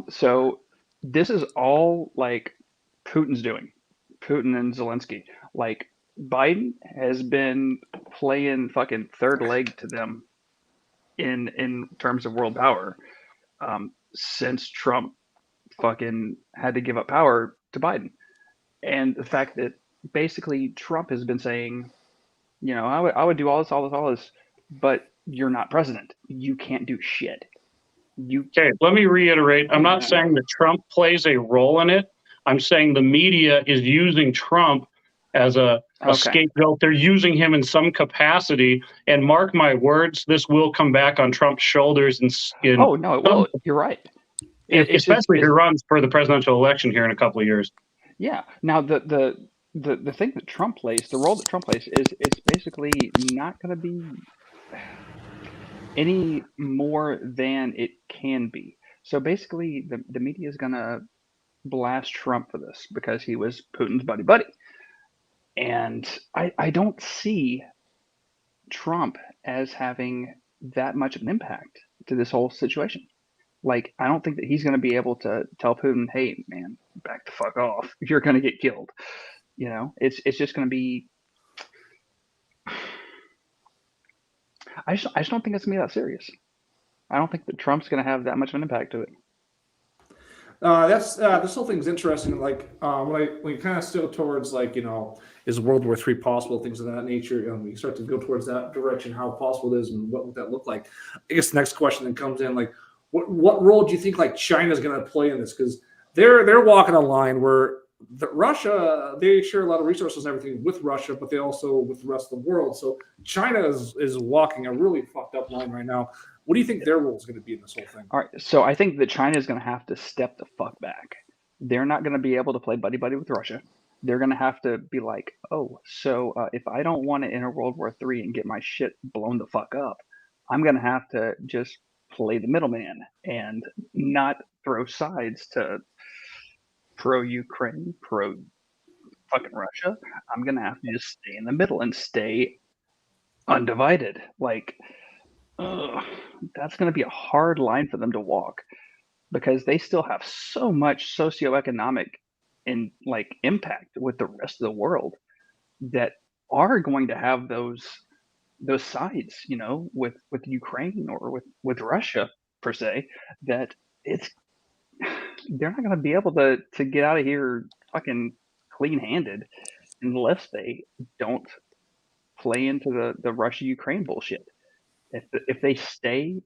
Speaker 6: So this is all, like, Putin's doing, Putin and Zelensky. Like, Biden has been playing fucking third leg to them in terms of world power since Trump fucking had to give up power to Biden. And the fact that basically Trump has been saying, I would do all this, but you're not president. You can't do shit.
Speaker 4: Okay, let me reiterate. I'm not saying that Trump plays a role in it. I'm saying the media is using Trump as a scapegoat. They're using him in some capacity, and mark my words, this will come back on Trump's shoulders.
Speaker 6: Oh no, it will. You're right.
Speaker 4: Especially if he runs for the presidential election here in a couple of years.
Speaker 6: Yeah. Now the thing that Trump plays, the role that Trump plays, is it's basically not going to be any more than it can be. So basically, the media is going to blast Trump for this because he was Putin's buddy. And I don't see Trump as having that much of an impact to this whole situation. Like, I don't think that he's going to be able to tell Putin, hey, man, back the fuck off. You're going to get killed. It's just going to be. I just don't think it's going to be that serious. I don't think that Trump's going to have that much of an impact to it.
Speaker 1: This whole thing's interesting. Like when you kind of still towards is World War III possible? Things of that nature. We start to go towards that direction. How possible it is, and what would that look like? I guess the next question then comes in, like, what role do you think like China's going to play in this? Because they're walking a line where Russia, they share a lot of resources and everything with Russia, but they also with the rest of the world. So China is walking a really fucked up line right now. What do you think their role is going to be in this whole thing?
Speaker 6: All right, so I think that China is going to have to step the fuck back. They're not going to be able to play buddy-buddy with Russia. They're going to have to be like, oh, so if I don't want to enter World War III and get my shit blown the fuck up, I'm going to have to just play the middleman and not throw sides to pro-Ukraine, pro-fucking Russia. I'm going to have to just stay in the middle and stay undivided. Like, ugh, that's going to be a hard line for them to walk because they still have so much socioeconomic and like impact with the rest of the world that are going to have those sides, with Ukraine or with Russia per se, that it's they're not going to be able to get out of here fucking clean-handed unless they don't play into the Russia Ukraine bullshit. If they stay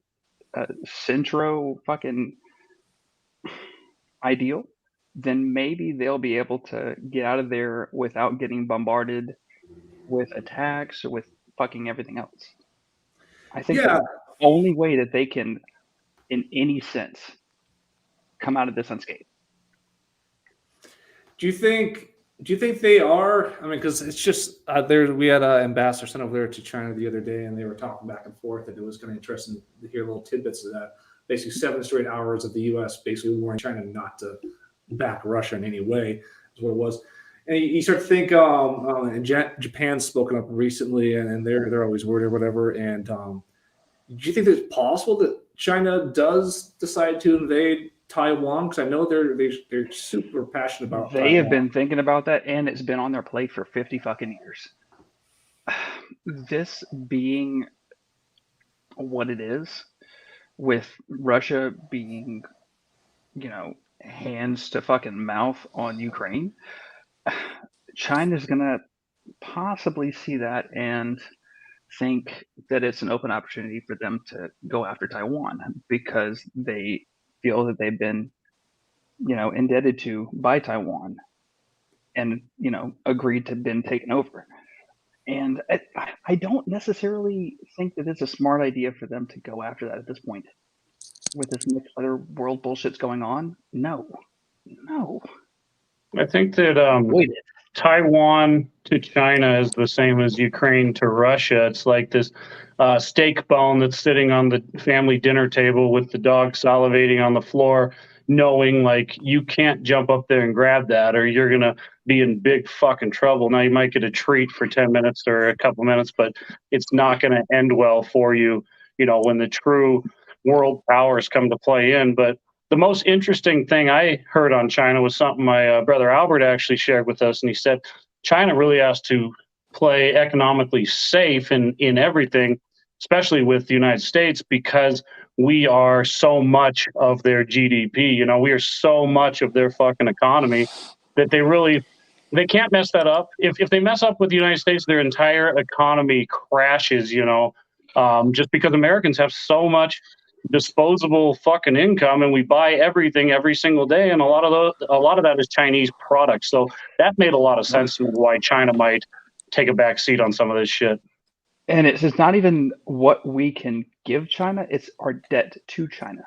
Speaker 6: centro fucking ideal, then maybe they'll be able to get out of there without getting bombarded with attacks or with fucking everything else. I think
Speaker 1: Yeah.
Speaker 6: the only way that they can, in any sense, come out of this unscathed.
Speaker 1: Do you think they are? I mean, because it's just there. We had an ambassador sent over there to China the other day, and they were talking back and forth, and it was kind of interesting to hear little tidbits of that. Basically, 7 straight hours of the U.S. basically warning China not to back Russia in any way is what it was. And you start to think, and Japan's spoken up recently, and they're always worried or whatever. And do you think it's possible that China does decide to invade Taiwan? Because I know they're super passionate about.
Speaker 6: They have been thinking about that, and it's been on their plate for 50 fucking years. This being what it is, with Russia being, hands to fucking mouth on Ukraine, China's gonna possibly see that and think that it's an open opportunity for them to go after Taiwan because they feel that they've been, indebted to by Taiwan and, agreed to been taken over. And I don't necessarily think that it's a smart idea for them to go after that at this point. With this much other world bullshit's going on, no.
Speaker 4: I think that
Speaker 6: Avoid it.
Speaker 4: Taiwan to China is the same as Ukraine to Russia. It's like this steak bone that's sitting on the family dinner table with the dog salivating on the floor, knowing like you can't jump up there and grab that or you're going to be in big fucking trouble. Now you might get a treat for 10 minutes or a couple minutes, but it's not going to end well for you, when the true world powers come to play in. But the most interesting thing I heard on China was something my brother Albert actually shared with us. And he said, China really has to play economically safe in everything, especially with the United States, because we are so much of their GDP. We are so much of their fucking economy that they can't mess that up. If they mess up with the United States, their entire economy crashes, just because Americans have so much disposable fucking income and we buy everything every single day, and a lot of that is Chinese products. So that made a lot of sense to me why China might take a back seat on some of this shit.
Speaker 6: And it's not even what we can give China, it's our debt to China.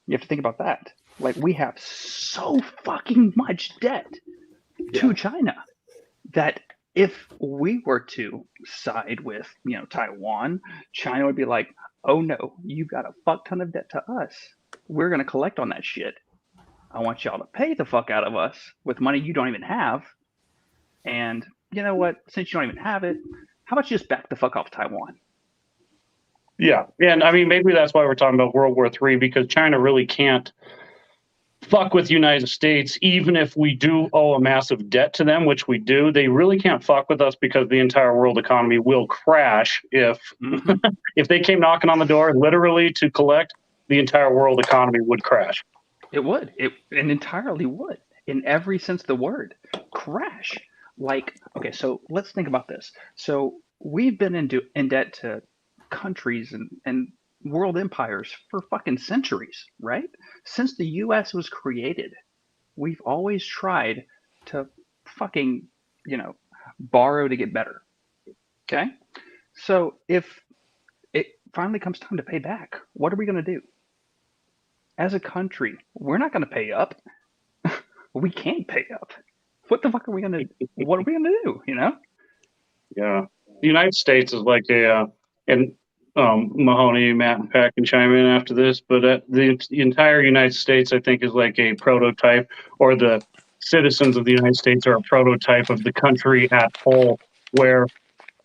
Speaker 6: You have to think about that. Like, we have so fucking much debt to China that if we were to side with, Taiwan, China would be like, oh no, you've got a fuck ton of debt to us. We're going to collect on that shit. I want y'all to pay the fuck out of us with money you don't even have. And you know what? Since you don't even have it, how about you just back the fuck off Taiwan?
Speaker 4: Yeah. And I mean, maybe that's why we're talking about World War III, because China really can't fuck with the United States, even if we do owe a massive debt to them, which we do. They really can't fuck with us because the entire world economy will crash if if they came knocking on the door literally to collect. The entire world economy would crash.
Speaker 6: It would. It entirely would, in every sense of the word. Crash. Like, okay, so let's think about this. So we've been in debt to countries and world empires for fucking centuries, right? Since the US was created, we've always tried to fucking, borrow to get better. Okay? So if it finally comes time to pay back, what are we going to do? As a country, we're not going to pay up. We can't pay up. What the fuck are we going to what are we going to do,
Speaker 4: Yeah. The United States is like and Mahoney, Matt, and Pat can chime in after this, but the entire United States, I think, is like a prototype, or the citizens of the United States are a prototype of the country at whole, where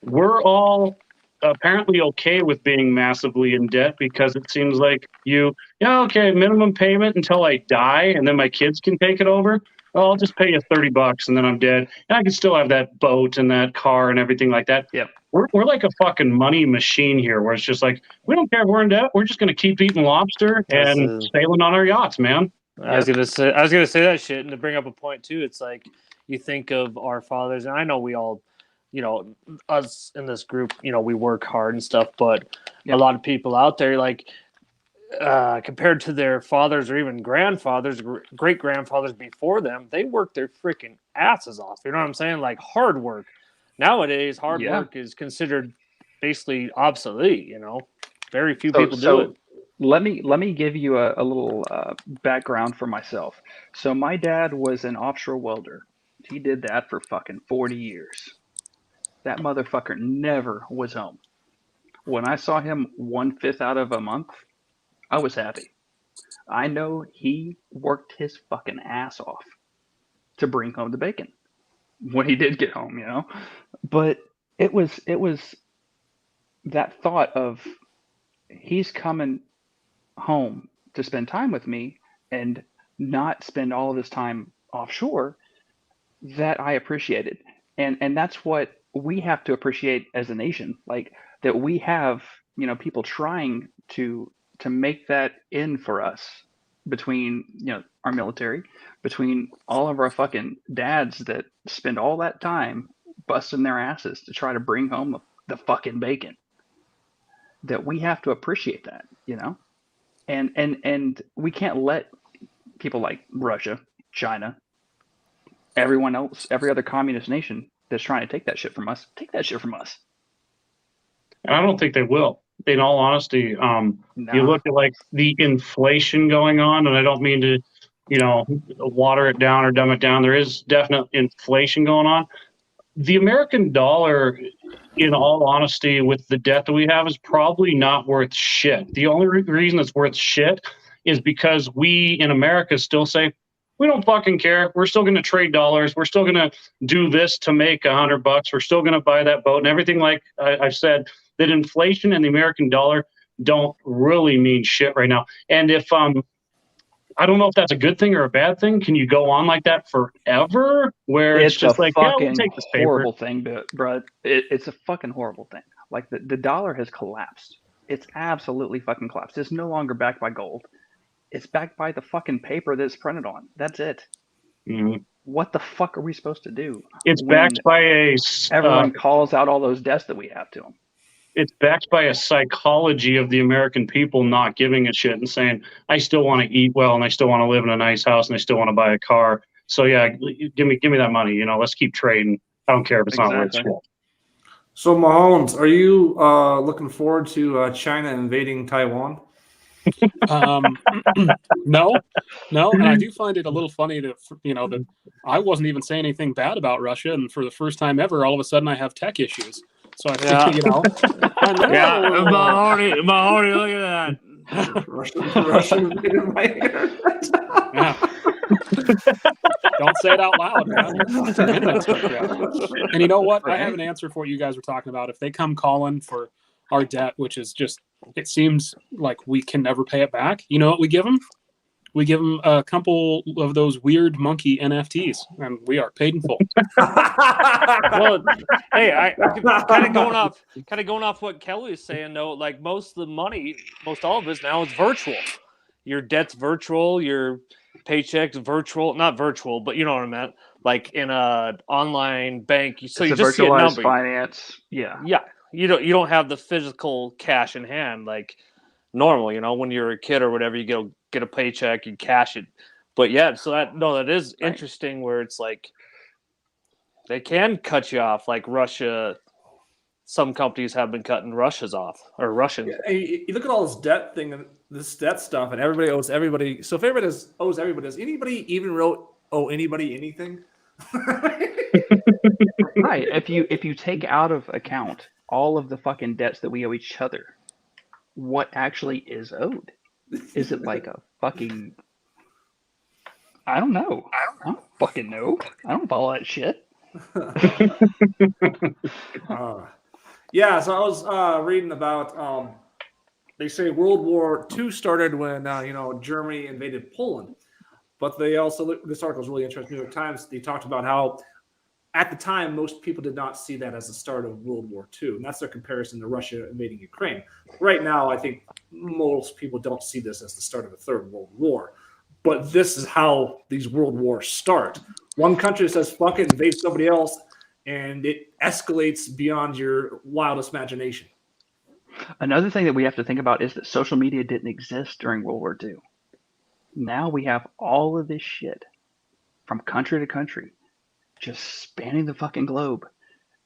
Speaker 4: we're all apparently okay with being massively in debt because it seems like okay, minimum payment until I die, and then my kids can take it over. Well, I'll just pay you $30 and then I'm dead, and I can still have that boat and that car and everything like that.
Speaker 6: Yep.
Speaker 4: We're like a fucking money machine here, where it's just like, we don't care if we're in debt. We're just going to keep eating lobster and sailing on our yachts, man.
Speaker 3: I was gonna say that shit, and to bring up a point too, it's like you think of our fathers, and I know we all, us in this group, we work hard and stuff, but a lot of people out there, like compared to their fathers or even grandfathers, great grandfathers before them, they worked their freaking asses off. You know what I'm saying? Like hard work. Nowadays, hard work is considered basically obsolete. Very few people do it.
Speaker 6: Let me give you a little background for myself. So my dad was an offshore welder. He did that for fucking 40 years. That motherfucker never was home. When I saw him 1/5 out of a month, I was happy. I know he worked his fucking ass off to bring home the bacon when he did get home, But it was that thought of he's coming home to spend time with me and not spend all of his time offshore that I appreciated. And that's what we have to appreciate as a nation, like that we have, people trying to make that in for us between, our military, between all of our fucking dads that spend all that time busting their asses to try to bring home the fucking bacon, that we have to appreciate that, and we can't let people like Russia, China, everyone else, every other communist nation that's trying to take that shit from us.
Speaker 4: And I don't think they will. In all honesty, you look at like the inflation going on, and I don't mean to, water it down or dumb it down. There is definite inflation going on. The American dollar, in all honesty, with the debt that we have, is probably not worth shit. The only reason it's worth shit is because we in America still say, we don't fucking care. We're still going to trade dollars. We're still going to do this to make $100. We're still going to buy that boat and everything. Like I've said, that inflation and the American dollar don't really mean shit right now. And if I don't know if that's a good thing or a bad thing. Can you go on like that forever? Where it's just like, yeah, we'll take this paper.
Speaker 6: Horrible thing, bro. It's a fucking horrible thing. Like the dollar has collapsed. It's absolutely fucking collapsed. It's no longer backed by gold. It's backed by the fucking paper that it's printed on. That's it.
Speaker 4: Mm-hmm.
Speaker 6: What the fuck are we supposed to do?
Speaker 4: It's backed by
Speaker 6: everyone calls out all those debts that we have to them.
Speaker 4: It's backed by a psychology of the American people not giving a shit and saying, I still want to eat well and I still want to live in a nice house and I still want to buy a car. So yeah, give me that money. Let's keep trading. I don't care if it's not worth shit.
Speaker 1: So Mahomes, are you looking forward to China invading Taiwan?
Speaker 2: No, and I do find it a little funny that that I wasn't even saying anything bad about Russia, and for the first time ever, all of a sudden I have tech issues. So I think I know.
Speaker 3: Yeah, Mahoney, look at that.
Speaker 1: Russian invaded my internet.
Speaker 2: Yeah. Don't say it out loud, man. And you know what? I have an answer for what you guys were talking about. If they come calling for our debt, which is just, it seems like we can never pay it back. You know what we give them? We give them a couple of those weird monkey NFTs, and we are paid in full.
Speaker 3: Well, hey, I kind of going off what Kelly is saying though. Like most of the money, most all of it now is virtual. Your debt's virtual, your paycheck's virtual, not virtual, but you know what I meant. Like in a online bank, so you just see a number.
Speaker 6: Finance, yeah.
Speaker 3: You don't have the physical cash in hand like normal. When you're a kid or whatever, you get a paycheck, you cash it. But yeah, so that is interesting where it's like they can cut you off. Like Russia, some companies have been cutting Russia's off or Russian.
Speaker 1: Yeah, you look at all this debt thing and this debt stuff, and everybody owes everybody. So if everybody owes everybody, does anybody even owe anybody anything?
Speaker 6: Right. If you take out of account all of the fucking debts that we owe each other, what actually is owed? Is it like a fucking... I don't know. I don't fucking know. I don't follow that shit.
Speaker 1: Yeah, so I was reading about. They say World War II started when Germany invaded Poland, but they also this article is really interesting. New York Times, they talked about how at the time most people did not see that as the start of World War II, and that's their comparison to Russia invading Ukraine. Right now, I think most people don't see this as the start of a third World War, but this is how these world wars start. One country says fuck it, invade somebody else, and it escalates beyond your wildest imagination.
Speaker 6: Another thing that we have to think about is that social media didn't exist during World War II. Now we have all of this shit from country to country just spanning the fucking globe.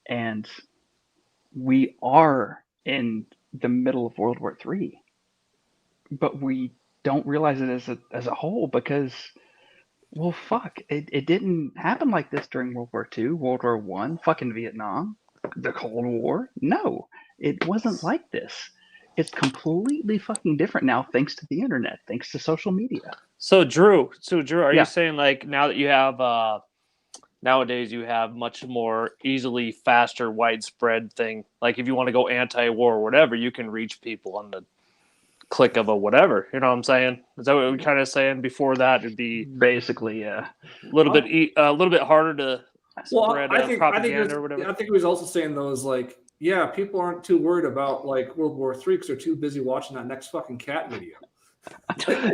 Speaker 6: And we are in the middle of World War III. But we don't realize it as a whole because, well, fuck, it didn't happen like this during World War II, World War I, fucking Vietnam, the Cold War. No, it wasn't like this. It's completely fucking different now thanks to the internet, thanks to social media.
Speaker 3: So Drew, are
Speaker 6: Yeah.
Speaker 3: you saying like now that you have nowadays you have much more easily faster widespread thing, like if you want to go anti-war or whatever, you can reach people on the click of a whatever, you know what I'm saying? Is that what we're kind of saying? Before that it'd be
Speaker 6: Basically, yeah.
Speaker 3: a little bit harder to spread
Speaker 1: I think
Speaker 3: propaganda or whatever.
Speaker 1: I think he was also saying though is like, yeah, people aren't too worried about like World War III because they're too busy watching that next fucking cat video.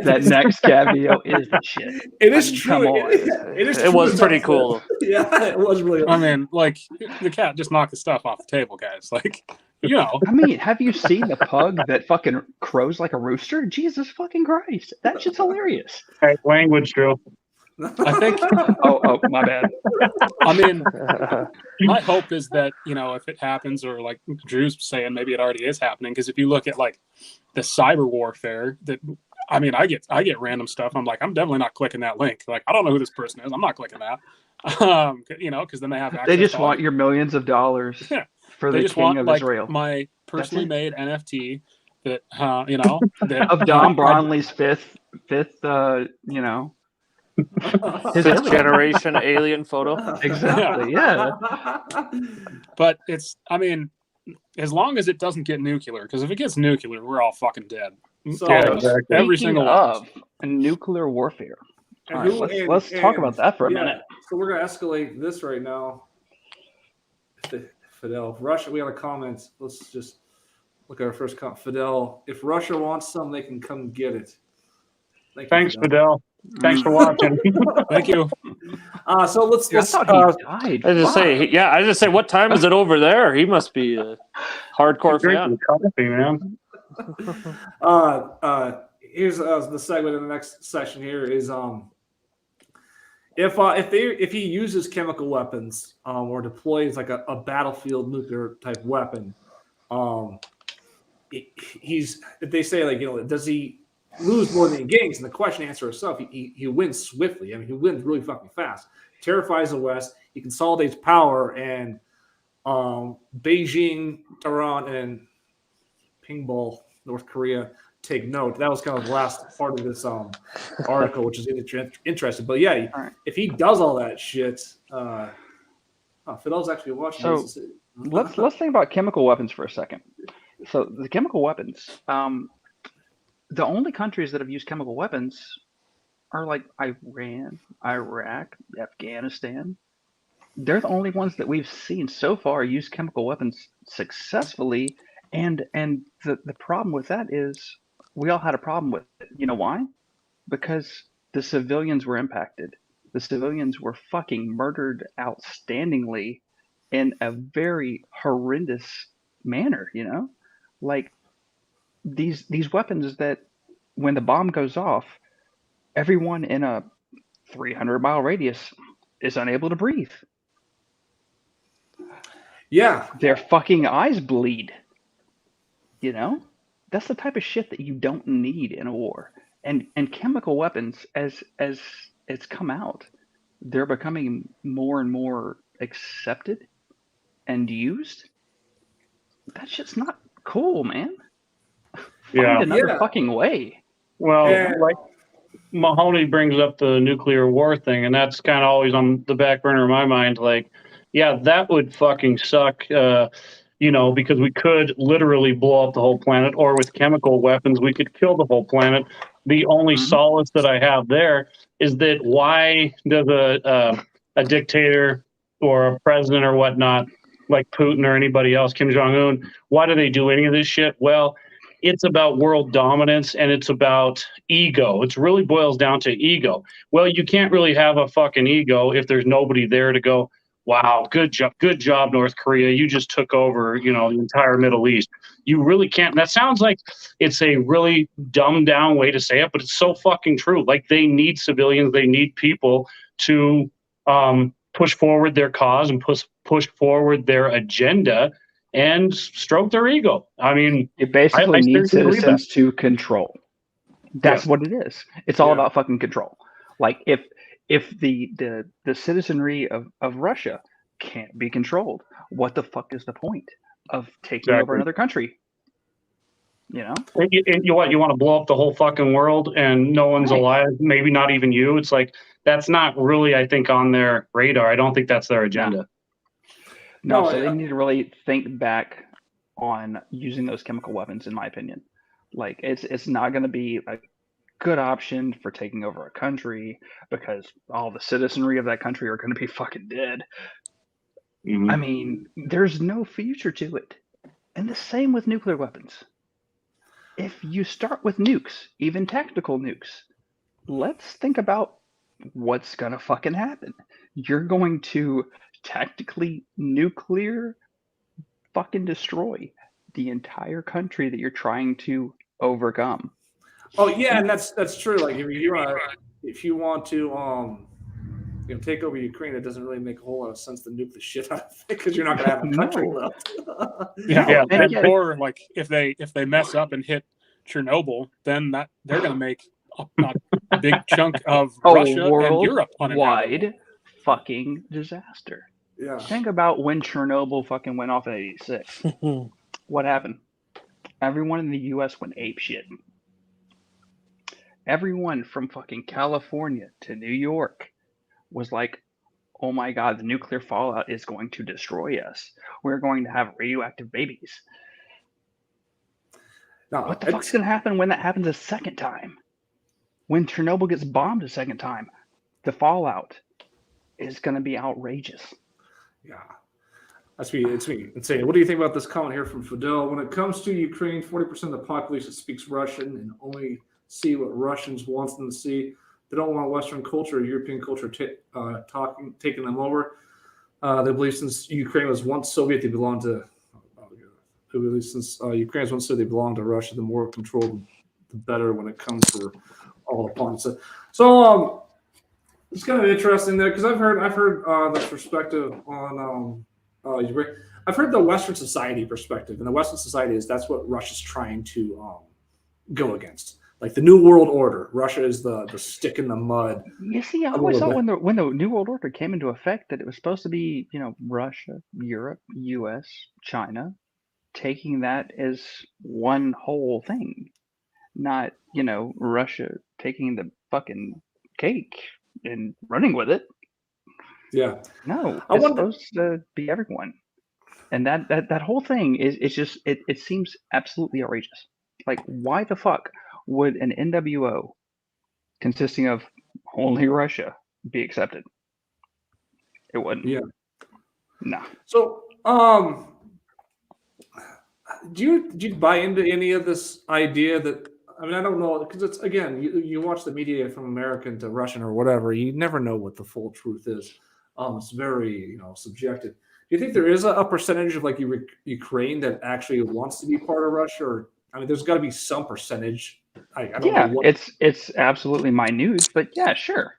Speaker 6: That next cat video is the shit.
Speaker 1: It is
Speaker 6: I mean,
Speaker 1: true.
Speaker 6: come on.
Speaker 1: It is.
Speaker 3: It was
Speaker 1: true
Speaker 3: pretty
Speaker 1: enough
Speaker 3: cool.
Speaker 1: that- Yeah, it was really.
Speaker 2: I mean, like the cat just knocked the stuff off the table, guys. Like, you know,
Speaker 6: I mean, have you seen the pug that fucking crows like a rooster? Jesus fucking Christ. That shit's hilarious.
Speaker 4: Hey, language, Drew.
Speaker 2: I think.
Speaker 6: Oh, my bad.
Speaker 2: I mean, my hope is that, you know, if it happens, or like Drew's saying, maybe it already is happening. Because if you look at like the cyber warfare, that I mean, I get random stuff. I'm like, I'm definitely not clicking that link. Like, I don't know who this person is. I'm not clicking that. You know, because then they have access.
Speaker 6: They just
Speaker 2: to
Speaker 6: want your millions of dollars for
Speaker 2: They
Speaker 6: the
Speaker 2: just
Speaker 6: king
Speaker 2: want
Speaker 6: of
Speaker 2: like
Speaker 6: Israel.
Speaker 2: my personally
Speaker 6: it.
Speaker 2: made NFT that you know that
Speaker 6: Of Don Bronley's fifth, you know. His
Speaker 3: Fifth
Speaker 6: alien.
Speaker 3: generation alien photo.
Speaker 6: Exactly, yeah.
Speaker 2: But it's, I mean, as long as it doesn't get nuclear, because if it gets nuclear, we're all fucking dead.
Speaker 1: So-
Speaker 2: Yeah,
Speaker 4: exactly.
Speaker 2: every
Speaker 6: Speaking
Speaker 2: single one.
Speaker 6: of nuclear warfare.
Speaker 1: And
Speaker 6: All right,
Speaker 1: who-
Speaker 6: let's talk about that for a
Speaker 1: yeah,
Speaker 6: minute.
Speaker 1: So we're gonna escalate this right now. Fidel, Russia. We got a comment. Let's just look at our first comment. Fidel, if Russia wants some, they can come get it. Thank you,
Speaker 4: Thanks, Fidel. Thanks for watching.
Speaker 2: Thank you.
Speaker 1: So let's
Speaker 6: Dude, I thought he died.
Speaker 3: I just say, what time is it over there? He must be a hardcore fan.
Speaker 4: Drinking coffee, man.
Speaker 1: Here's the segment in the next section. Here is if he uses chemical weapons or deploys like a battlefield nuclear type weapon, if they say like, you know, does he lose more than he gains? And the question answer itself, he wins swiftly. I mean, he wins really fucking fast. Terrifies the West. He consolidates power, and Beijing, Tehran, and Pingball, North Korea, take note. That was kind of the last part of this article, which is interesting. But yeah,
Speaker 6: right.
Speaker 1: If he does all that shit, Fidel's actually watching
Speaker 6: So,
Speaker 1: this.
Speaker 6: Let's think about chemical weapons for a second. So the chemical weapons, the only countries that have used chemical weapons are like Iran, Iraq, Afghanistan. They're the only ones that we've seen so far use chemical weapons successfully. And the problem with that is we all had a problem with it. You know why? Because the civilians were impacted. The civilians were fucking murdered outstandingly in a very horrendous manner, you know? Like these weapons that when the bomb goes off, everyone in a 300-mile radius is unable to breathe.
Speaker 1: Yeah.
Speaker 6: Their fucking eyes bleed. You know? That's the type of shit that you don't need in a war. And chemical weapons, as it's come out, they're becoming more and more accepted and used. That shit's not cool, man.
Speaker 4: Yeah.
Speaker 6: Find another
Speaker 1: Yeah.
Speaker 6: fucking way.
Speaker 4: Well,
Speaker 1: Yeah.
Speaker 4: like Mahoney brings up the nuclear war thing, and that's kind of always on the back burner of my mind. Like, yeah, that would fucking suck. because we could literally blow up the whole planet, or with chemical weapons, we could kill the whole planet. The only solace that I have there is that why does a dictator or a president or whatnot, like Putin or anybody else, Kim Jong-un, why do they do any of this shit? Well, it's about world dominance and it's about ego. It really boils down to ego. Well, you can't really have a fucking ego if there's nobody there to go, wow, good job, North Korea. You just took over, the entire Middle East. You really can't. That sounds like it's a really dumbed down way to say it, but it's so fucking true. Like, they need civilians, they need people to push forward their cause and push forward their agenda and stroke their ego. I mean,
Speaker 6: it basically
Speaker 4: I
Speaker 6: needs
Speaker 4: seriously believe
Speaker 6: citizens to control. That's what it is. It's all about fucking control. Like, if the citizenry of Russia can't be controlled, what the fuck is the point of taking over another country?
Speaker 4: And you want to blow up the whole fucking world and no one's alive, maybe not even you. It's like, that's not really, I think, on their radar. I don't think that's their agenda.
Speaker 6: No, so they need to really think back on using those chemical weapons, in my opinion. Like, it's not going to be a good option for taking over a country because all the citizenry of that country are going to be fucking dead. I mean, there's no future to it. And the same with nuclear weapons. If you start with nukes, even tactical nukes, let's think about what's going to fucking happen. You're going to tactically nuclear fucking destroy the entire country that you're trying to overcome.
Speaker 1: Oh yeah, and that's true. Like, if you want to take over Ukraine, it doesn't really make a whole lot of sense to nuke the shit out of it because you're not going to have a country left.
Speaker 2: Or like if they mess up and hit Chernobyl, then they're going to make a big chunk of Russia and Europe
Speaker 6: wide fucking disaster.
Speaker 1: Yeah.
Speaker 6: Think about when Chernobyl fucking went off in '86. What happened? Everyone in the U.S. went ape shit. Everyone from fucking California to New York was like, oh my God, the nuclear fallout is going to destroy us. We're going to have radioactive babies. Now, what the fuck's going to happen when that happens a second time? When Chernobyl gets bombed a second time, the fallout is going to be outrageous.
Speaker 1: Yeah. It's insane. What do you think about this comment here from Fidel? When it comes to Ukraine, 40% of the population speaks Russian and only see what Russians want them to see. They don't want Western culture or European culture taking them over. They believe since Ukraine was once Soviet, they belong to. Since Ukraine was once Soviet, they belong to Russia. The more control, the better when it comes for all opponents. So it's kind of interesting there because I've heard this perspective on. I've heard the Western society perspective, and the Western society is that's what Russia's trying to go against. Like the New World Order, Russia is the stick in the mud.
Speaker 6: You see, I always thought when the New World Order came into effect that it was supposed to be, Russia, Europe, U.S., China, taking that as one whole thing, not, Russia taking the fucking cake and running with it.
Speaker 1: Yeah.
Speaker 6: No, it's supposed to be everyone. And that whole thing is just, it seems absolutely outrageous. Like, why the fuck would an NWO consisting of only Russia be accepted? It wouldn't.
Speaker 1: Yeah.
Speaker 6: No.
Speaker 1: So, do you buy into any of this idea that, I mean, I don't know, because it's, again, you watch the media from American to Russian or whatever, you never know what the full truth is. It's very, subjective. Do you think there is a percentage of like Ukraine that actually wants to be part of Russia? Or, I mean, there's got to be some percentage. I don't know what...
Speaker 6: it's absolutely minute, but yeah, sure.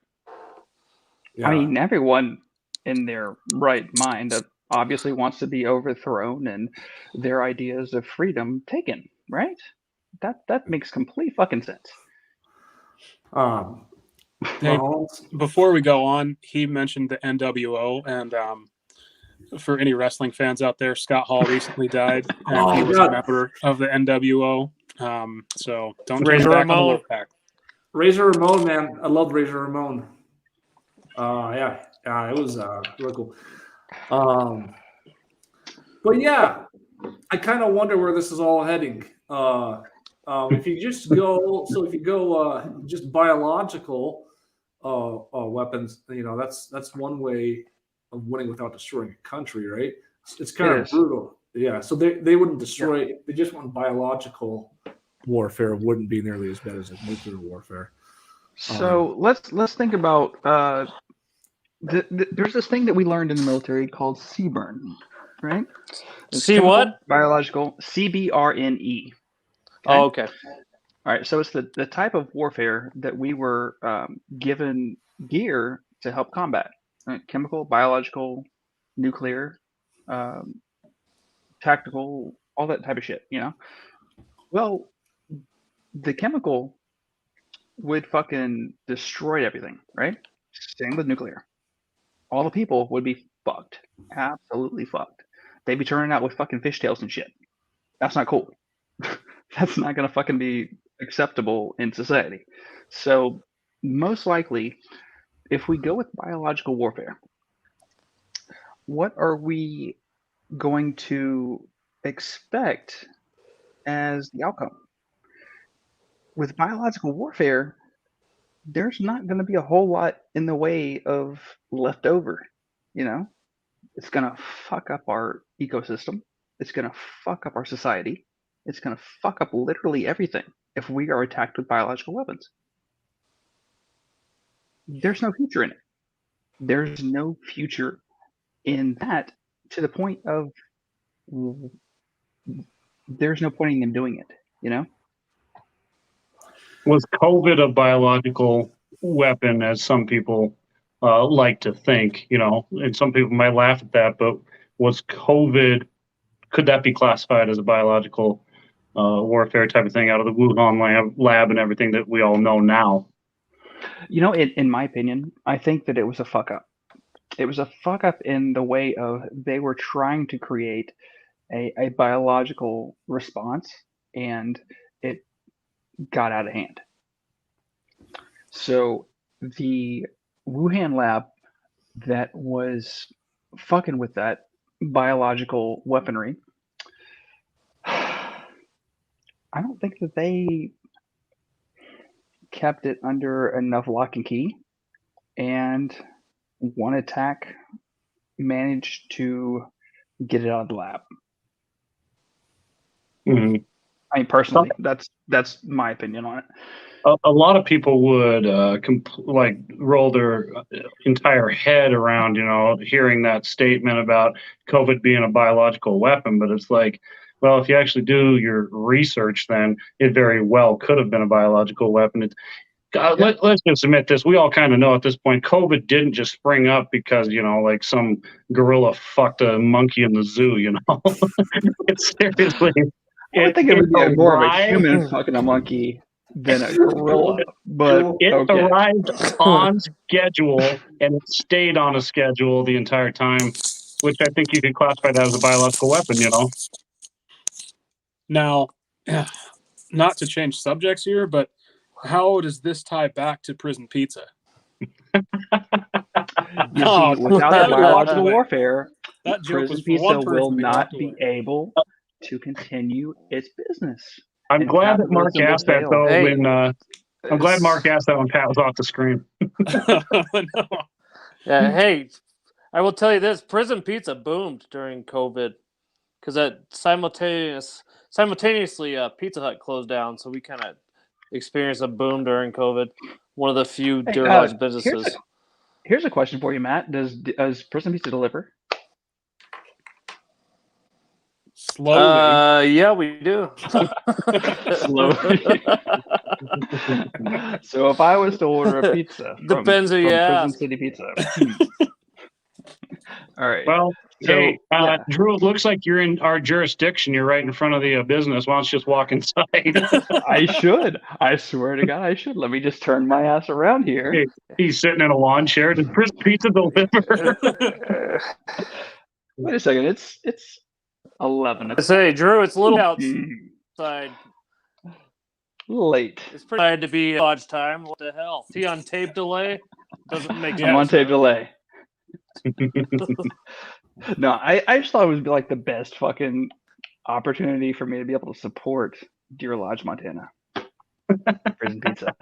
Speaker 6: Yeah. I mean, everyone in their right mind obviously wants to be overthrown and their ideas of freedom taken, right? That makes complete fucking sense.
Speaker 2: Hey, before we go on, he mentioned the NWO, and for any wrestling fans out there, Scott Hall recently died, and he was a member of the NWO. So don't turn back on the Wolfpack.
Speaker 1: Razor Ramon, man, I love Razor Ramon. It was really cool. But yeah, I kind of wonder where this is all heading. If you just go, so if you go just biological weapons, that's one way of winning without destroying a country, right? It's kind
Speaker 6: It
Speaker 1: of
Speaker 6: is.
Speaker 1: brutal. Yeah, so they wouldn't destroy. They just want biological warfare wouldn't be nearly as bad as a nuclear warfare.
Speaker 6: So let's think about there's this thing that we learned in the military called CBRN, right? It's
Speaker 3: See
Speaker 6: chemical,
Speaker 3: what?
Speaker 6: Biological, CBRNE.
Speaker 3: Oh, okay.
Speaker 6: All right, so it's the type of warfare that we were given gear to help combat, right? Chemical, biological, nuclear, tactical, all that type of shit, Well, the chemical would fucking destroy everything, right? Same with nuclear. All the people would be fucked, absolutely fucked. They'd be turning out with fucking fishtails and shit. That's not cool. That's not gonna fucking be acceptable in society. So most likely, if we go with biological warfare, what are we going to expect as the outcome? With biological warfare, there's not going to be a whole lot in the way of leftover. It's going to fuck up our ecosystem. It's going to fuck up our society. It's going to fuck up literally everything if we are attacked with biological weapons. There's no future in it. There's no future in that, to the point of there's no point in them doing it,
Speaker 4: Was COVID a biological weapon, as some people like to think, and some people might laugh at that, but was COVID, could that be classified as a biological warfare type of thing out of the Wuhan lab and everything that we all know now?
Speaker 6: In my opinion, I think that it was a fuck up. It was a fuck up in the way of they were trying to create a biological response, and it got out of hand. So the Wuhan lab that was fucking with that biological weaponry, I don't think that they kept it under enough lock and key, and one attack managed to get it out of the lab.
Speaker 4: Mm-hmm.
Speaker 6: I mean, personally, that's my opinion on it.
Speaker 4: A lot of people would roll their entire head around, hearing that statement about COVID being a biological weapon. But it's like, well, if you actually do your research, then it very well could have been a biological weapon. Let's just admit this. We all kind of know at this point, COVID didn't just spring up because, some gorilla fucked a monkey in the zoo, It's seriously.
Speaker 6: I think it would be more of a human fucking a monkey than a gorilla. But
Speaker 4: it arrived on schedule, and it stayed on a schedule the entire time, which I think you could classify that as a biological weapon,
Speaker 2: Now, not to change subjects here, but how does this tie back to prison pizza?
Speaker 6: Without the biological warfare,
Speaker 2: that joke
Speaker 6: prison
Speaker 2: was
Speaker 6: pizza will not be able to continue its business.
Speaker 4: I'm glad that Mark asked that, though.
Speaker 3: Hey,
Speaker 4: I'm glad Mark asked that when Pat was off the screen.
Speaker 2: No.
Speaker 3: Yeah, hey, I will tell you this: prison pizza boomed during COVID because that simultaneously Pizza Hut closed down, so we kind of experienced a boom during COVID. One of the few large businesses.
Speaker 6: Here's a question for you, Matt. Does prison pizza deliver?
Speaker 2: Slowly.
Speaker 3: Yeah, we do.
Speaker 6: Slowly. So if I was to order a pizza from
Speaker 3: Depends who you
Speaker 6: Prison
Speaker 3: ask.
Speaker 6: City Pizza. All right.
Speaker 4: Well, hey,
Speaker 6: yeah.
Speaker 4: Drew, it looks like you're in our jurisdiction. You're right in front of the business. Why don't you just walk inside?
Speaker 6: I should. I swear to God, I should. Let me just turn my ass around here.
Speaker 4: Hey, he's sitting in a lawn chair. Does Prison Pizza deliver?
Speaker 6: Wait a second. It's 11.
Speaker 3: I say, Drew, it's a little outside.
Speaker 6: Late.
Speaker 3: It's pretty hard to be lodge time. What the hell? Is he on tape delay? Doesn't make sense.
Speaker 6: I'm on tape delay. No, I just thought it would be like the best fucking opportunity for me to be able to support Deer Lodge, Montana. Prison pizza.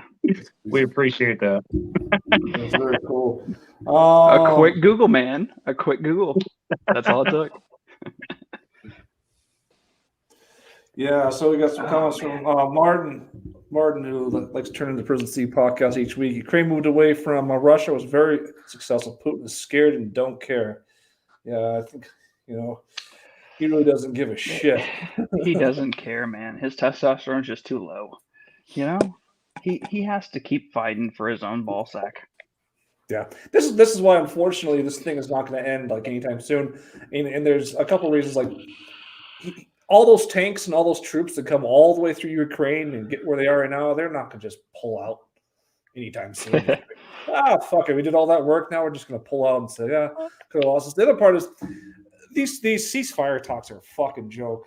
Speaker 4: We appreciate that.
Speaker 1: That's very cool.
Speaker 6: A quick Google, man. A quick Google. That's all it took.
Speaker 1: Yeah, so we got some comments from Martin. Martin, who likes to turn into Prison C podcast each week. Ukraine moved away from Russia, was very successful. Putin is scared and don't care. Yeah, I think, he really doesn't give a shit.
Speaker 6: He doesn't care, man. His testosterone's just too low. He has to keep fighting for his own ball sack.
Speaker 1: Yeah, this is why, unfortunately, this thing is not going to end like anytime soon. And there's a couple reasons, like all those tanks and all those troops that come all the way through Ukraine and get where they are right now, they're not going to just pull out anytime soon. Fuck it, we did all that work. Now we're just going to pull out and say, yeah, could have lost us. The other part is these ceasefire talks are a fucking joke.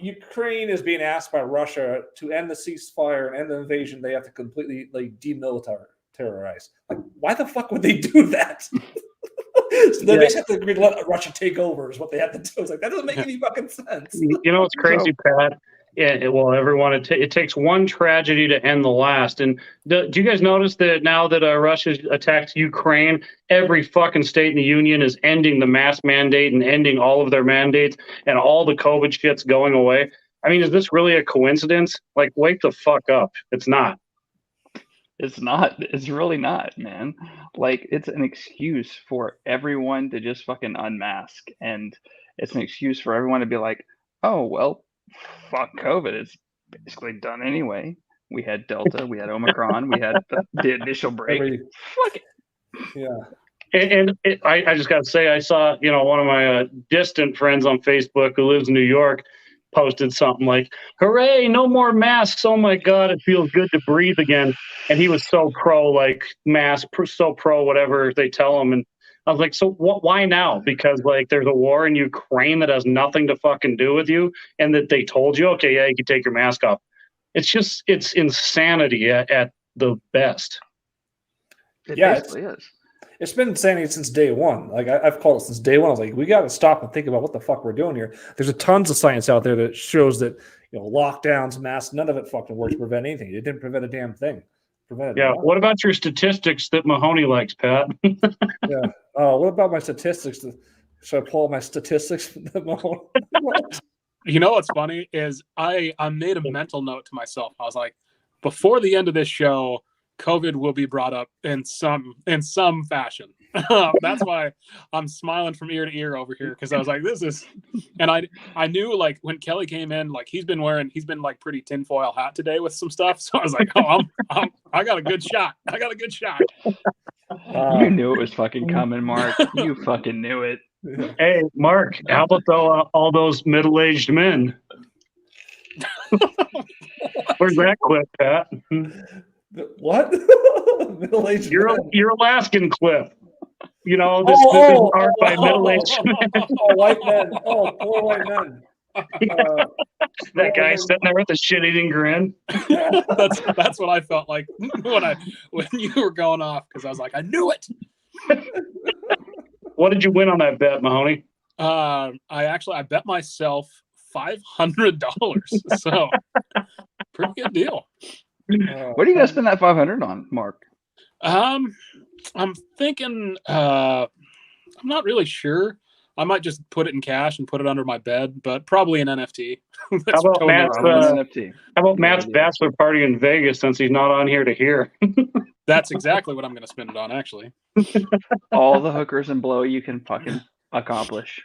Speaker 1: Ukraine is being asked by Russia to end the ceasefire and end the invasion. They have to completely demilitarize. Like, why the fuck would they do that? So they basically have to agree to let Russia take over is what they have to do. It's like, that doesn't make any fucking sense.
Speaker 4: You know what's crazy, Pat? Everyone, it takes one tragedy to end the last. And do you guys notice that now that Russia attacked Ukraine, every fucking state in the union is ending the mask mandate and ending all of their mandates, and all the COVID shit's going away? I mean, is this really a coincidence? Like, wake the fuck up. It's not.
Speaker 6: It's not. It's really not, man. Like, it's an excuse for everyone to just fucking unmask. And it's an excuse for everyone to be like, oh, well, fuck COVID. It's basically done anyway. We had Delta, we had Omicron, we had the initial break. Fuck it.
Speaker 1: Yeah.
Speaker 4: I just got to say, I saw, one of my distant friends on Facebook who lives in New York posted something like, hooray, no more masks. Oh my God, it feels good to breathe again. And he was so pro, like, mask, so pro whatever they tell him. And I was like, so why now? Because, like, there's a war in Ukraine that has nothing to fucking do with you, and that they told you, okay, yeah, you can take your mask off. It's insanity at the best.
Speaker 6: It basically is.
Speaker 1: It's been insanity since day one. Like, I've called it since day one. I was like, we got to stop and think about what the fuck we're doing here. There's a tons of science out there that shows that, lockdowns, masks, none of it fucking works to prevent anything. It didn't prevent a damn thing. What about your statistics that Mahoney likes, Pat?
Speaker 6: Yeah.
Speaker 1: What about my statistics? Should I pull up my statistics?
Speaker 2: You know what's funny is I made a mental note to myself. I was like, before the end of this show, COVID will be brought up in some fashion. That's why I'm smiling from ear to ear over here, because I was like, this is, and I knew, like, when Kelly came in, like, he's been like pretty tinfoil hat today with some stuff. So I was like, oh, I got a good shot.
Speaker 6: You knew it was fucking coming, Mark. You fucking knew it.
Speaker 4: Hey, Mark, how about all those middle-aged men? Where's that clip, Pat?
Speaker 1: What? Middle-aged men?
Speaker 4: Your Alaskan clip. This is art by middle-aged men.
Speaker 1: White men. Poor white men.
Speaker 4: That guy sitting there with a shit-eating grin.
Speaker 2: That's what I felt like when you were going off, because I was like, I knew it.
Speaker 4: What did you win on that bet, Mahoney?
Speaker 2: I bet myself $500. So pretty good deal.
Speaker 6: What are you gonna spend that $500 on, Mark?
Speaker 2: I'm thinking. I'm not really sure. I might just put it in cash and put it under my bed, but probably an NFT.
Speaker 4: How about Matt's bachelor party in Vegas, since he's not on here to hear?
Speaker 2: That's exactly what I'm going to spend it on, actually.
Speaker 6: All the hookers and blow you can fucking accomplish.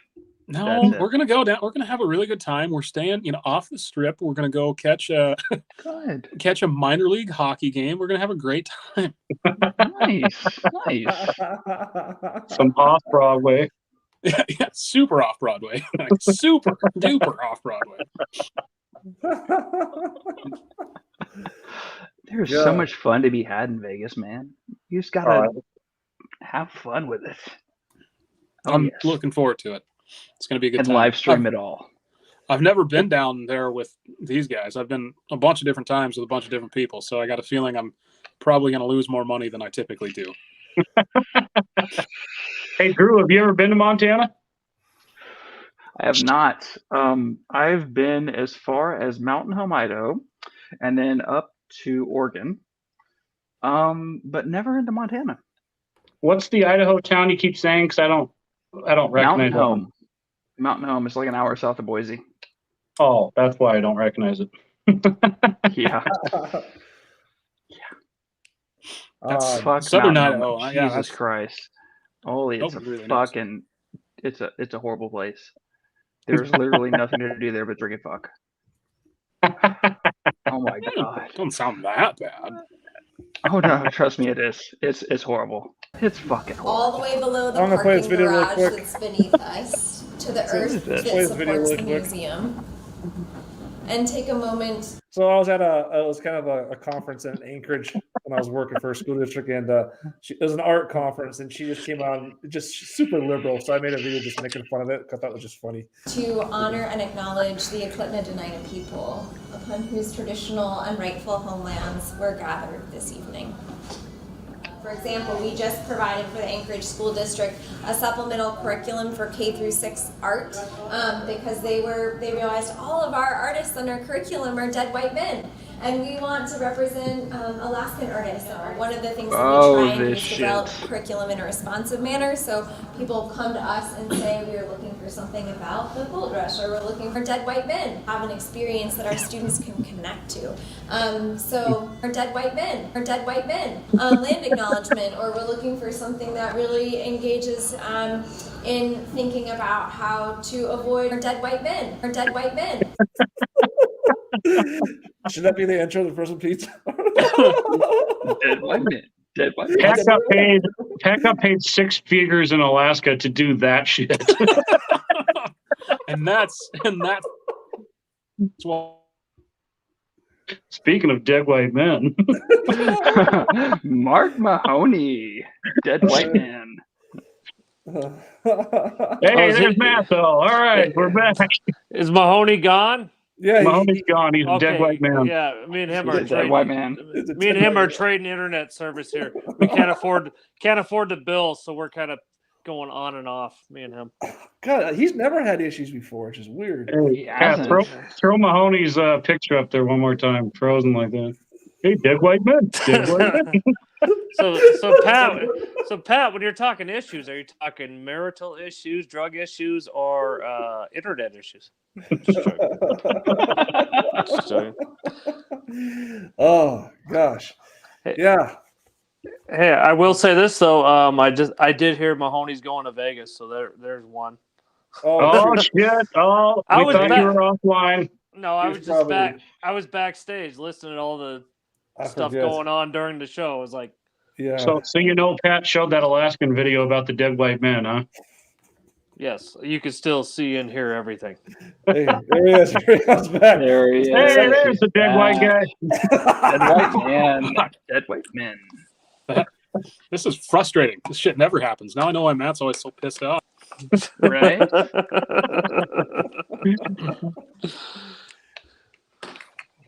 Speaker 2: No, we're going to go down. We're going to have a really good time. We're staying, off the strip. We're going to go catch a minor league hockey game. We're going to have a great time.
Speaker 6: Nice.
Speaker 4: Some off Broadway.
Speaker 2: Yeah, super off Broadway. Super duper off Broadway.
Speaker 6: There's so much fun to be had in Vegas, man. You just gotta have fun with it.
Speaker 2: I'm looking forward to it. It's gonna be a good time.
Speaker 6: And live stream it all.
Speaker 2: I've never been down there with these guys. I've been a bunch of different times with a bunch of different people, so I got a feeling I'm probably gonna lose more money than I typically do.
Speaker 4: Hey, Drew, have you ever been to Montana?
Speaker 6: I have not. I've been as far as Mountain Home, Idaho, and then up to Oregon, but never into Montana.
Speaker 4: What's the Idaho town you keep saying? Because I don't recognize
Speaker 6: Mountain
Speaker 4: that one.
Speaker 6: Home. Mountain Home is like an hour south of Boise.
Speaker 4: Oh, that's why I don't recognize it.
Speaker 6: Yeah.
Speaker 2: That's
Speaker 6: Fuck
Speaker 2: Southern
Speaker 6: Mountain
Speaker 2: Idaho.
Speaker 6: Home.
Speaker 2: Yeah,
Speaker 6: Jesus
Speaker 2: that's-
Speaker 6: Christ. Holy, it's
Speaker 2: Nobody
Speaker 6: a
Speaker 2: really knows.
Speaker 6: fucking it's a horrible place. There's literally nothing to do there but drink and fuck. Oh my god.
Speaker 2: Doesn't sound that bad.
Speaker 6: Oh no, trust me, it is. It's horrible. It's fucking horrible.
Speaker 7: All the way below the
Speaker 1: I'm gonna play this
Speaker 7: parking
Speaker 1: video really
Speaker 7: garage
Speaker 1: quick.
Speaker 7: that's beneath us to the earth
Speaker 6: is
Speaker 7: that
Speaker 6: this?
Speaker 1: Play this video
Speaker 7: supports
Speaker 1: really
Speaker 7: the
Speaker 1: quick.
Speaker 7: museum. And take a moment.
Speaker 1: So I was at it was kind of a conference in Anchorage when I was working for a school district, and it was an art conference, and she just came on just super liberal. So I made a video just making fun of it because I thought it was just funny.
Speaker 7: To honor and acknowledge the Eklutna Dena'ina people, upon whose traditional and rightful homelands we're gathered this evening. For example, we just provided for the Anchorage School District a supplemental curriculum for K through 6 art because they realized all of our artists on our curriculum are dead white men. And we want to represent Alaskan artists. One of the things that we try and do is develop curriculum in a responsive manner. So people come to us and say, we are looking for something about the gold rush, or we're looking for dead white men. Have an experience that our students can connect to. So our dead white men, land acknowledgement, or we're looking for something that really engages in thinking about how to avoid our dead white men.
Speaker 1: Should that be the intro to Frozen Pizza?
Speaker 6: Dead white men. Dead white men.
Speaker 4: Pack paid 6 figures in Alaska to do that shit.
Speaker 2: and that's well,
Speaker 4: Speaking of dead white men.
Speaker 6: Mark Mahoney. Dead white man.
Speaker 4: Hey, there's Matt though. All right, we're back.
Speaker 3: Is Mahoney gone?
Speaker 1: Yeah,
Speaker 4: Mahoney's gone. He's a dead white man.
Speaker 3: Yeah, me and him
Speaker 6: He's
Speaker 3: are
Speaker 6: a dead
Speaker 3: trading.
Speaker 6: white man.
Speaker 3: Me and him are trading internet service here. We can't afford the bill, so we're kind of going on and off. Me and him.
Speaker 1: God, he's never had issues before, which is weird.
Speaker 6: He
Speaker 4: Yeah,
Speaker 6: hasn't.
Speaker 4: throw Mahoney's picture up there one more time, frozen like that. Hey, dead white men. Dead white men.
Speaker 3: So Pat, when you're talking issues, are you talking marital issues, drug issues, or internet issues? Just joking.
Speaker 1: Oh gosh, yeah.
Speaker 3: Hey, I will say this though. I did hear Mahoney's going to Vegas, so there's one.
Speaker 4: Oh shit! Oh,
Speaker 3: I
Speaker 4: we
Speaker 3: was
Speaker 4: thought
Speaker 3: back-
Speaker 4: you were offline.
Speaker 3: No, I
Speaker 1: He's
Speaker 3: was just
Speaker 1: probably-
Speaker 3: back. I was backstage listening to all the
Speaker 1: I
Speaker 3: stuff
Speaker 1: forget.
Speaker 3: going on during the show. It was like,
Speaker 1: Yeah.
Speaker 4: So you know, Pat showed that Alaskan video about the dead white men, huh?
Speaker 3: yes, you could still see and hear everything.
Speaker 1: Hey, there he is. Here he comes back.
Speaker 6: There he is.
Speaker 4: Hey, there's the dead white guy.
Speaker 6: Dead white man. Dead white men.
Speaker 2: this is frustrating. This shit never happens. Now I know why Matt's always so pissed off.
Speaker 6: Right?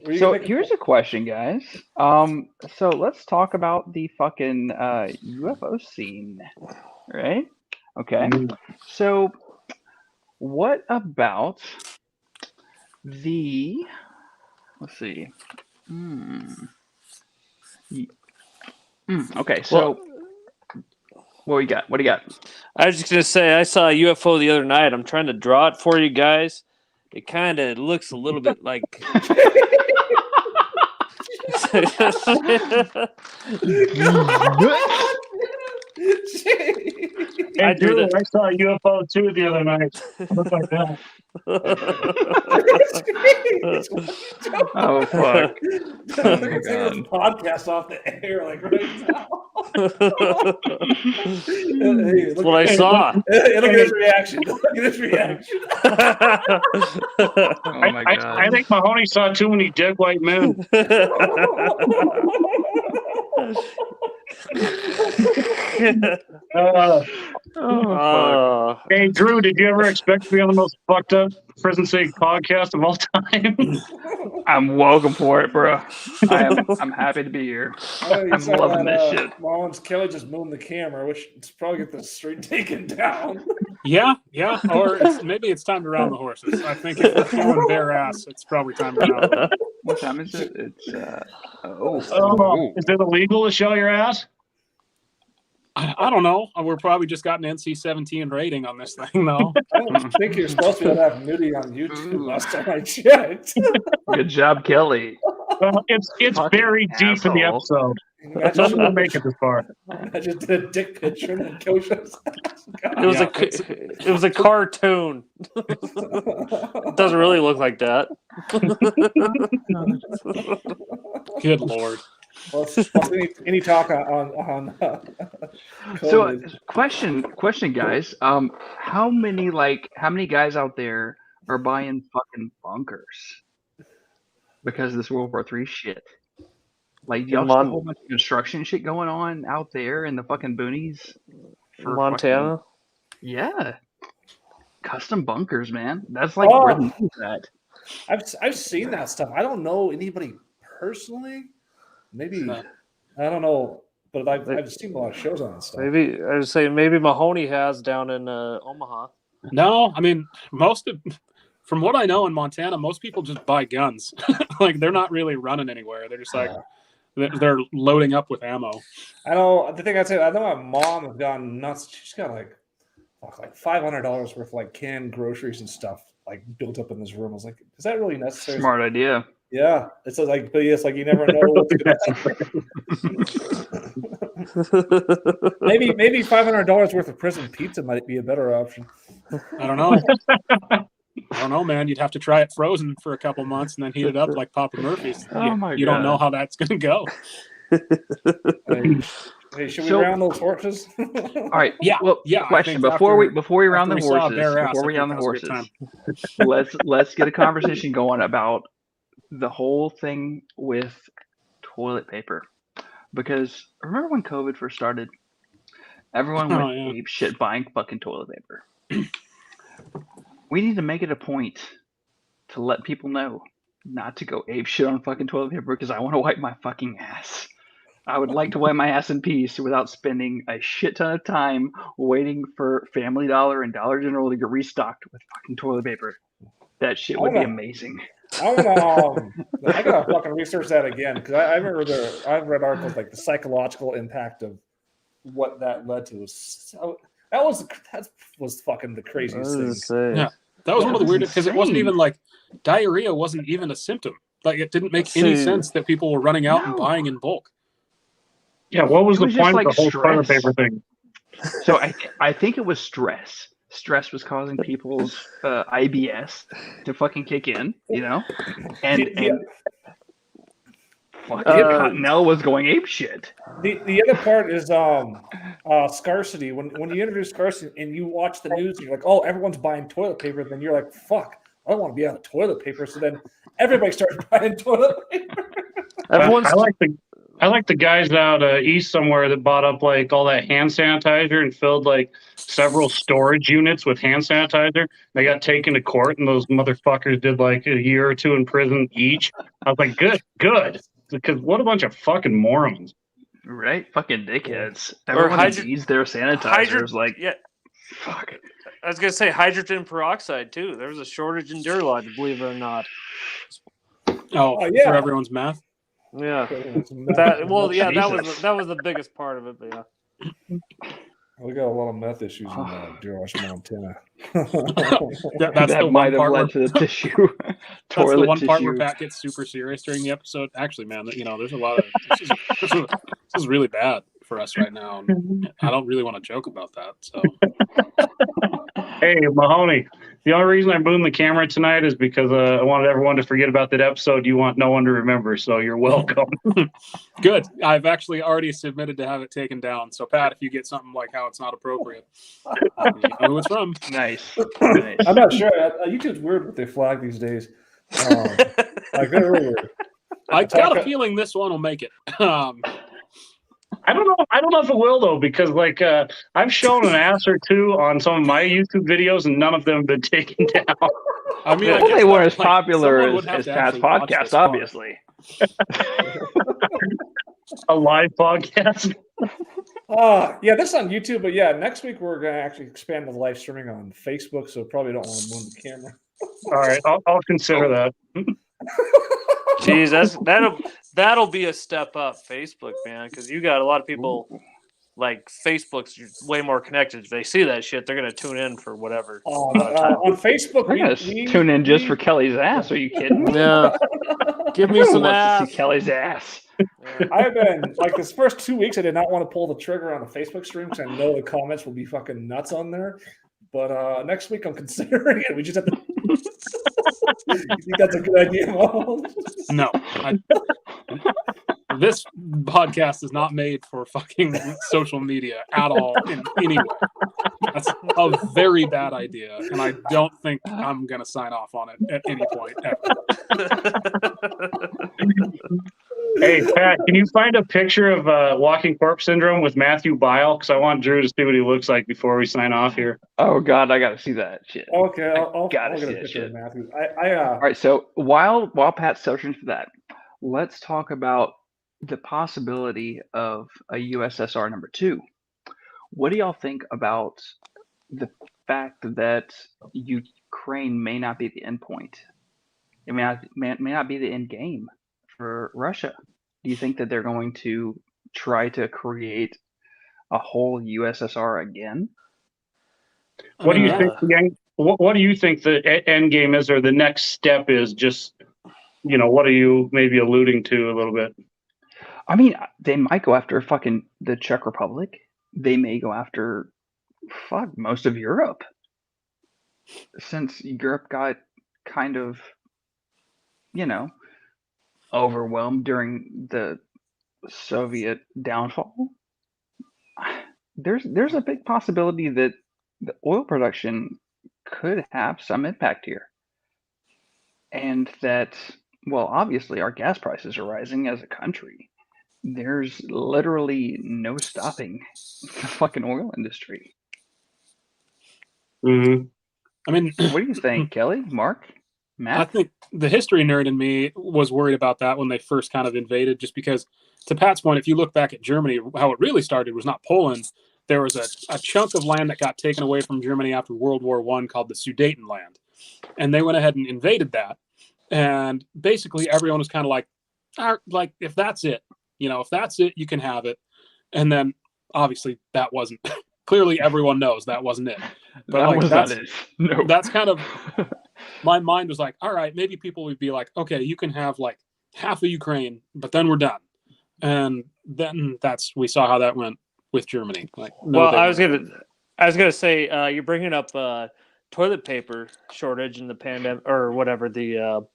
Speaker 1: Were you
Speaker 6: So
Speaker 1: gonna-
Speaker 6: here's a question, guys. So let's talk about the fucking UFO scene, right? Okay. So what about the? Let's see. Okay. So what we got? What do you got?
Speaker 3: I was just gonna say I saw a UFO the other night. I'm trying to draw it for you guys. It kind of looks a little bit like.
Speaker 4: Hey,
Speaker 3: I do
Speaker 4: Drew,
Speaker 3: that.
Speaker 4: I saw a UFO too the other night. Looked like that.
Speaker 6: Oh fuck!
Speaker 1: Oh
Speaker 6: my God.
Speaker 1: Podcast off the air, like right now.
Speaker 3: That's what I saw.
Speaker 1: Look at his reaction. Look at his reaction.
Speaker 6: Oh my god!
Speaker 4: I think Mahoney saw too many dead white men. Hey, Drew, did you ever expect to be on the most fucked up Prison City podcast of all time?
Speaker 6: I'm welcome for it, bro. I'm happy to be here. I'm loving this shit.
Speaker 1: Mullins Kelly just moved the camera, which it's probably get the street taken down.
Speaker 2: Yeah. Or maybe it's time to round the horses. I think if we're feeling bare ass, it's probably time to round them.
Speaker 6: What time is it? It's
Speaker 4: Is it illegal to show your ass?
Speaker 2: I don't know. We're probably just got an NC-17 rating on this thing, though.
Speaker 1: I don't think you're supposed to have nudity on YouTube last time I checked.
Speaker 6: Good job, Kelly.
Speaker 4: Well, it's
Speaker 6: Fucking
Speaker 4: buried deep in the
Speaker 6: asshole.
Speaker 4: episode. Doesn't even make it this far.
Speaker 1: I just did a dick picture and Kelly shows.
Speaker 3: It was a cartoon. It doesn't really look like that.
Speaker 2: Good Lord.
Speaker 1: Well, any talk on
Speaker 6: So,
Speaker 1: COVID?
Speaker 6: question, guys. How many guys out there are buying fucking bunkers because of this World War III shit? Like, y'all see a whole bunch of construction shit going on out there in the fucking boonies for
Speaker 3: Montana?
Speaker 6: Yeah, custom bunkers, man. That's like where the news at.
Speaker 1: I've seen that stuff. I don't know anybody personally. Maybe I don't know, but I've seen a lot of shows on that stuff.
Speaker 3: Maybe I would say maybe Mahoney has down in Omaha.
Speaker 2: No, I mean from what I know in Montana, most people just buy guns. Like they're not really running anywhere. They're just like they're loading up with ammo.
Speaker 1: I know the thing I'd say. I know my mom has gone nuts. She's got like $500 worth of like canned groceries and stuff like built up in this room. I was like, is that really necessary?
Speaker 6: Smart idea.
Speaker 1: Yeah, it's like, but yes, like you never know what's gonna maybe $500 worth of prison pizza might be a better option.
Speaker 2: I don't know. I don't know, man. You'd have to try it frozen for a couple months and then heat it up like Papa Murphy's. You don't know how that's going to go.
Speaker 1: Hey, should we round those horses?
Speaker 6: All right.
Speaker 2: Yeah.
Speaker 6: Well,
Speaker 2: yeah.
Speaker 6: question before we round the horses. Let's get a conversation going about the whole thing with toilet paper, because remember when COVID first started, everyone went ape shit buying fucking toilet paper. We need to make it a point to let people know not to go ape shit on fucking toilet paper, because I want to wipe my fucking ass. I would like to wipe my ass in peace without spending a shit ton of time waiting for Family Dollar and Dollar General to get restocked with fucking toilet paper. That shit would be amazing.
Speaker 1: I gotta fucking research that again, because I remember I've read articles like the psychological impact of what that led to. That was fucking the craziest thing.
Speaker 2: Yeah, that was one of the weirdest, because it wasn't even like diarrhea wasn't even a symptom. Like it didn't make any sense that people were running out and buying in bulk.
Speaker 4: Yeah, what was the point of the whole toilet paper thing?
Speaker 6: So I think it was stress. Stress was causing people's IBS to fucking kick in, you know, and Cottonelle was going ape shit.
Speaker 1: The other part is scarcity. When you introduce scarcity and you watch the news, and you're like, oh, everyone's buying toilet paper. Then you're like, fuck, I don't want to be out of toilet paper. So then everybody starts buying toilet paper.
Speaker 4: I like the guys out east somewhere that bought up like all that hand sanitizer and filled like several storage units with hand sanitizer. They got taken to court, and those motherfuckers did like a year or two in prison each. I was like, good, because what a bunch of fucking morons,
Speaker 6: right? Fucking dickheads. Everyone needs their sanitizers. Fuck.
Speaker 3: I was gonna say hydrogen peroxide too. There was a shortage in Durlodge, believe it or not.
Speaker 2: Oh yeah, for everyone's math.
Speaker 3: Yeah, that was the biggest part of it. But yeah,
Speaker 1: we got a lot of meth issues in Durlodge, Montana.
Speaker 2: That
Speaker 6: might have led to the tissue.
Speaker 2: That's the one part where Pat gets super serious during the episode. Actually, man, there's a lot of this is really bad for us right now. And I don't really want to joke about that. So,
Speaker 4: hey Mahoney, the only reason I boomed the camera tonight is because I wanted everyone to forget about that episode you want no one to remember. So you're welcome.
Speaker 2: Good. I've actually already submitted to have it taken down. So Pat, if you get something like how it's not appropriate, you know who it's from.
Speaker 6: Nice.
Speaker 1: I'm not sure. YouTube's weird what they flag these days. Like they're really weird.
Speaker 2: I got a feeling this one will make it.
Speaker 4: I don't know if it will though, because like I've shown an ass or two on some of my YouTube videos, and none of them have been taken down.
Speaker 6: I mean, they weren't as popular as Pat's podcast, obviously.
Speaker 4: A live podcast.
Speaker 1: Yeah, this is on YouTube, but yeah, next week we're gonna actually expand the live streaming on Facebook, so probably don't want to move the camera.
Speaker 4: All right, I'll consider that.
Speaker 3: Jeez, that'll be a step up, Facebook, man, because you got a lot of people like Facebook's way more connected. If they see that shit, they're gonna tune in for whatever.
Speaker 1: On Facebook,
Speaker 6: I'm gonna tune in just for Kelly's ass. Are you kidding me?
Speaker 3: Yeah, give me some
Speaker 6: Who wants to
Speaker 3: ass.
Speaker 6: see Kelly's ass?
Speaker 1: I've been like this first 2 weeks. I did not want to pull the trigger on the Facebook stream because I know the comments will be fucking nuts on there. But next week I'm considering it. We just have to. You think that's a good idea, Mo?
Speaker 2: No. This podcast is not made for fucking social media at all in any way. That's a very bad idea, and I don't think I'm going to sign off on it at any point ever.
Speaker 4: Hey, Pat, can you find a picture of Walking Corpse Syndrome with Matthew Bile? Because I want Drew to see what he looks like before we sign off here.
Speaker 6: Oh God, I gotta see that shit.
Speaker 1: Okay, I'll
Speaker 6: gotta
Speaker 1: get
Speaker 6: see
Speaker 1: a
Speaker 6: that
Speaker 1: picture
Speaker 6: shit.
Speaker 1: of Matthew.
Speaker 6: All right, so while Pat's searching for that, let's talk about the possibility of a USSR number 2. What do y'all think about the fact that Ukraine may not be the end point? It may not be the end game for Russia. Do you think that they're going to try to create a whole USSR again?
Speaker 4: What do you think? What do you think the end game is, or the next step is? Just what are you maybe alluding to a little bit?
Speaker 6: I mean, they might go after fucking the Czech Republic. They may go after most of Europe, since Europe got kind of overwhelmed during the Soviet downfall. There's a big possibility that the oil production could have some impact here, and that, well, obviously our gas prices are rising as a country. There's literally no stopping the fucking oil industry.
Speaker 4: Mm-hmm.
Speaker 2: I mean,
Speaker 6: What do you think, Kelly, Mark, Matt?
Speaker 2: I think the history nerd in me was worried about that when they first kind of invaded, just because, to Pat's point, if you look back at Germany, how it really started was not Poland. There was a chunk of land that got taken away from Germany after World War I called the Sudetenland. And they went ahead and invaded that. And basically everyone was kind of like, if that's it, if that's it, you can have it. And then obviously that wasn't, clearly everyone knows that wasn't it. But that's kind of, my mind was like, all right, maybe people would be like, okay, you can have like half of Ukraine, but then we're done. And then we saw how that went with Germany.
Speaker 3: I was gonna say, you're bringing up toilet paper shortage in the pandemic, or whatever the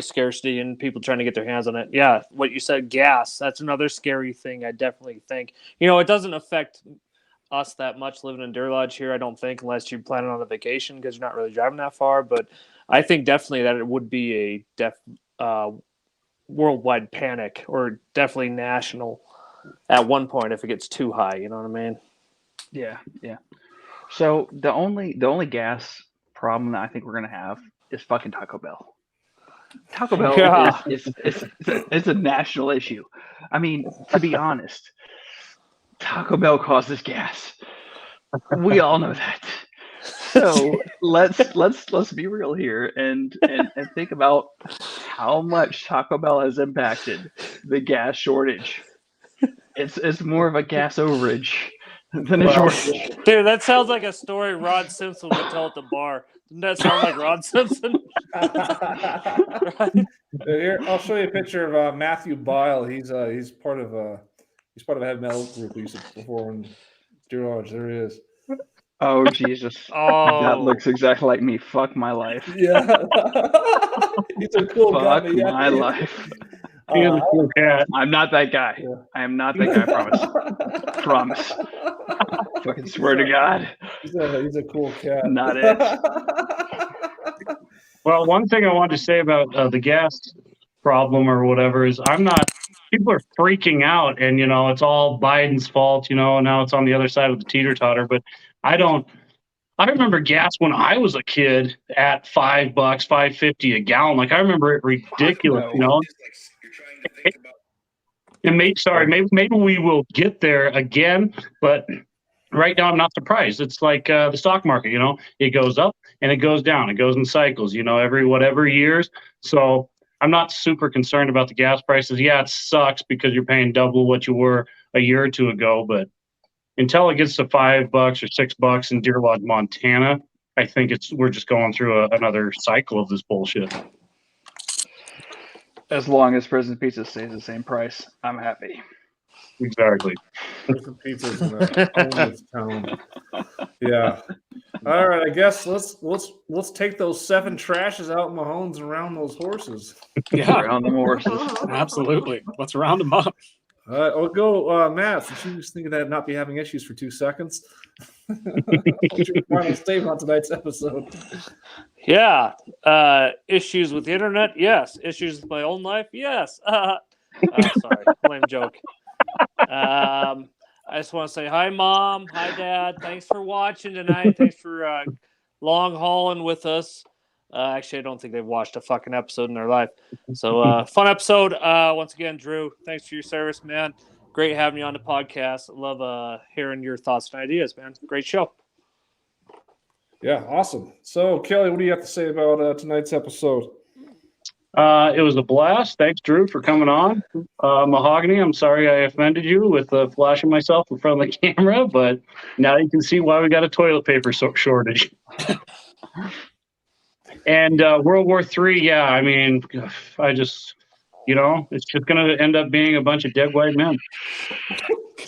Speaker 3: scarcity and people trying to get their hands on it. Yeah, what you said, gas. That's another scary thing. I definitely think it doesn't affect us that much living in Deer Lodge here. I don't think, unless you're planning on a vacation because you're not really driving that far. But I think definitely that it would be a worldwide panic, or definitely national at one point if it gets too high. You know what I mean?
Speaker 6: Yeah. So the only gas problem that I think we're gonna have is fucking Taco Bell. Taco Bell is a national issue. I mean, to be honest, Taco Bell causes gas. We all know that. So let's be real here and think about how much Taco Bell has impacted the gas shortage. It's more of a gas overage than a shortage.
Speaker 3: Dude, that sounds like a story Rod Simpson would tell at the bar. Doesn't that sound like Rod Simpson?
Speaker 1: Right? Here, I'll show you a picture of Matthew Bile. He's part of a heavy metal group we used to before in Deer Lodge. There he is.
Speaker 6: Oh Jesus! That looks exactly like me. Fuck my life.
Speaker 1: Yeah, he's a cool guy.
Speaker 6: Fuck my life.
Speaker 4: He is a cool cat.
Speaker 6: I'm not that guy. Yeah. I am not that guy. I promise. Fucking swear to God.
Speaker 1: He's a cool cat.
Speaker 6: Not it.
Speaker 4: Well, one thing I wanted to say about the gas problem or whatever is people are freaking out, and it's all Biden's fault, now it's on the other side of the teeter-totter. But I remember gas when I was a kid at $5, $5.50 a gallon. Like, I remember it ridiculous, And maybe we will get there again, but right now I'm not surprised. It's like the stock market, it goes up and it goes down. It goes in cycles, every whatever years. So I'm not super concerned about the gas prices. Yeah, it sucks because you're paying double what you were a year or two ago, but until it gets to $5 or $6 in Deer Lodge, Montana, I think we're just going through another cycle of this bullshit.
Speaker 6: As long as Prison Pizza stays the same price, I'm happy.
Speaker 4: Exactly.
Speaker 1: Prison Pizza's gonna own this town. Yeah. All right. I guess let's take those 7 trashes out in Mahones and round those horses.
Speaker 2: Yeah,
Speaker 6: Around the horses.
Speaker 2: absolutely. Let's round them up.
Speaker 1: All right. I'll go, Matt. Since you was thinking that I'd not be having issues for 2 seconds. What's your final statement on tonight's episode?
Speaker 3: Yeah. Issues with the internet? Yes. Issues with my own life? Yes. Sorry. Lame joke. I just want to say hi, Mom. Hi, Dad. Thanks for watching tonight. Thanks for long hauling with us. Actually, I don't think they've watched a fucking episode in their life. So, fun episode. Once again, Drew, thanks for your service, man. Great having you on the podcast. Love hearing your thoughts and ideas, man. Great show.
Speaker 1: Yeah, awesome. So, Kelly, what do you have to say about tonight's episode?
Speaker 4: It was a blast. Thanks, Drew, for coming on. Mahogany, I'm sorry I offended you with flashing myself in front of the camera, but now you can see why we got a toilet paper shortage. And World War III, yeah, I mean, I just, it's just going to end up being a bunch of dead white men.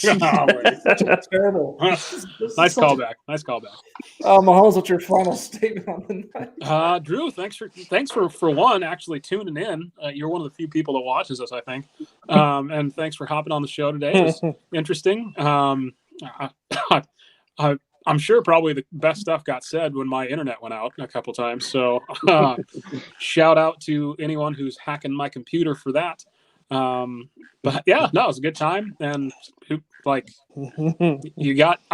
Speaker 1: That's terrible.
Speaker 2: Nice callback.
Speaker 1: Mahomes, what's your final statement on the night?
Speaker 2: Drew, thanks for one actually tuning in. You're one of the few people that watches us, I think. And thanks for hopping on the show today. It was interesting. I'm sure probably the best stuff got said when my internet went out a couple times. So shout out to anyone who's hacking my computer for that. But yeah, no, it was a good time. And I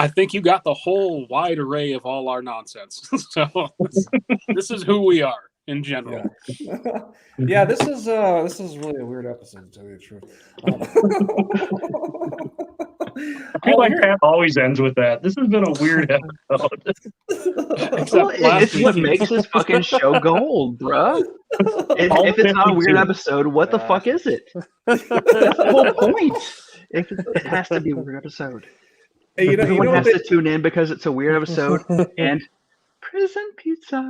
Speaker 2: think you got the whole wide array of all our nonsense. So this is who we are in general.
Speaker 1: Yeah, this is really a weird episode, to tell you the truth.
Speaker 4: I feel like that always ends with that. This has been a weird episode.
Speaker 6: It's what makes this fucking show gold, bro. If it's not a weird episode, what the fuck is it? That's the whole point. It has to be a weird episode.
Speaker 1: Hey,
Speaker 6: Everyone has to tune in because it's a weird episode and Prison Pizza.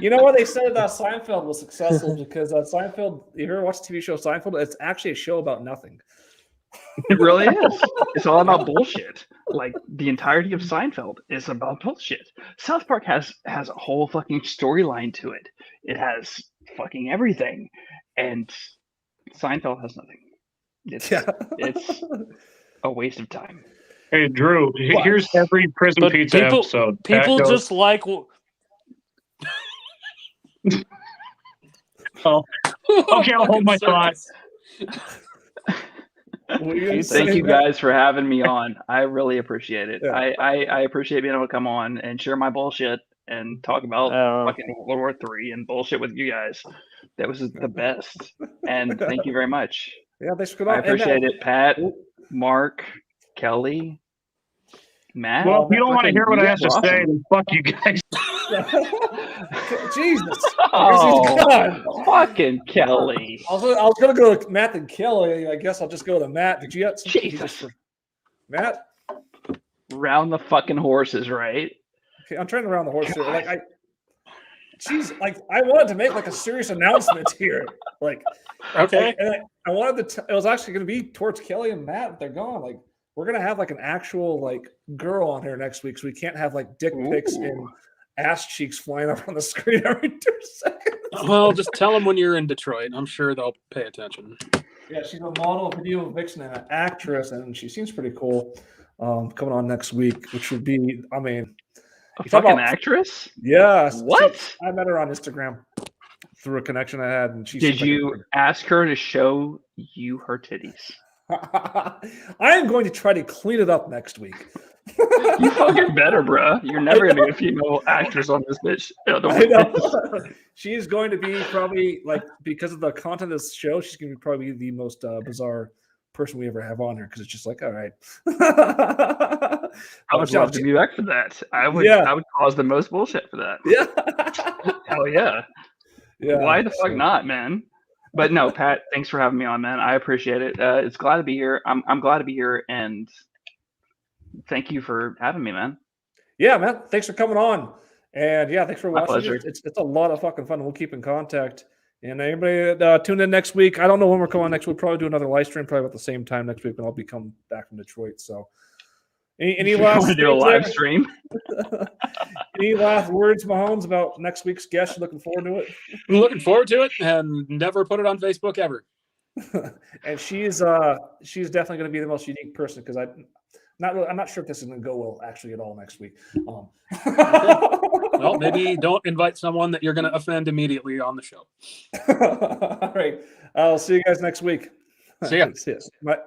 Speaker 1: You know what they said that Seinfeld was successful because Seinfeld. You ever watch the TV show Seinfeld? It's actually a show about nothing.
Speaker 6: It really is. It's all about bullshit. Like the entirety of Seinfeld is about bullshit. South Park has a whole fucking storyline to it. It has fucking everything, and Seinfeld has nothing. It's a waste of time.
Speaker 4: Hey, Drew, here's every Prison Pizza episode.
Speaker 3: People just like.
Speaker 4: Oh, okay, I'll hold my thoughts.
Speaker 6: Thank you guys for having me on. I really appreciate it.
Speaker 1: Yeah.
Speaker 6: I appreciate being able to come on and share my bullshit and talk about fucking World War III and bullshit with you guys. That was the best. And thank you very much.
Speaker 1: Yeah, they screwed
Speaker 6: I
Speaker 1: up.
Speaker 6: appreciate it, Pat, Mark, Kelly, Matt.
Speaker 4: Well, if you don't want to hear what I have to say, then fuck you guys.
Speaker 1: Jesus.
Speaker 6: Oh, fucking Kelly.
Speaker 1: I was going to go with Matt and Kelly. I guess I'll just go to Matt. Did you have some
Speaker 6: Jesus.
Speaker 1: Matt?
Speaker 6: Round the fucking horses, right?
Speaker 1: Okay, I'm trying to round the horse here. I wanted to make a serious announcement here.
Speaker 2: Okay.
Speaker 1: I wanted to. It was actually going to be towards Kelly and Matt. They're gone. We're going to have an actual girl on here next week, so we can't have dick pics and ass cheeks flying up on the screen every 2 seconds.
Speaker 2: Well, just tell them when you're in Detroit. I'm sure they'll pay attention.
Speaker 1: Yeah, she's a model, video vixen, and an actress, and she seems pretty cool. Coming on next week, which would be,
Speaker 6: a fucking actress?
Speaker 1: Yeah.
Speaker 6: What?
Speaker 1: I met her on Instagram through a connection I had, and she.
Speaker 6: Did you ask her to show you her titties?
Speaker 1: I am going to try to clean it up next week.
Speaker 6: You fucking better, bruh. You're never gonna be a female actress on this bitch.
Speaker 1: I know. She's going to be probably like, because of the content of this show, she's going to be probably the most bizarre person we ever have on here, because it's just like, all right.
Speaker 6: I would love to be back for that. I would cause the most bullshit for that.
Speaker 1: Yeah.
Speaker 6: Hell yeah.
Speaker 1: Yeah.
Speaker 6: Why the fuck not, man? But no, Pat, thanks for having me on, man. I appreciate it. It's glad to be here. I'm glad to be here, and thank you for having me, man.
Speaker 1: Yeah, man. Thanks for coming on. And yeah, thanks for
Speaker 6: My
Speaker 1: watching.
Speaker 6: pleasure.
Speaker 1: It's a lot of fucking fun. We'll keep in contact. And everybody tune in next week. I don't know when we're coming next. We'll probably do another live stream probably about the same time next week when I'll be coming back from Detroit. So any last
Speaker 6: want to do a live stream?
Speaker 1: Any last words, Mahomes, about next week's guest? You looking forward to it?
Speaker 2: I'm looking forward to it, and never put it on Facebook ever.
Speaker 1: And she's definitely going to be the most unique person, because I'm not sure if this is going to go well actually at all next week.
Speaker 2: Well, maybe don't invite someone that you're going to offend immediately on the show.
Speaker 1: All right. I'll see you guys next week.
Speaker 2: See ya.
Speaker 1: See ya. Bye.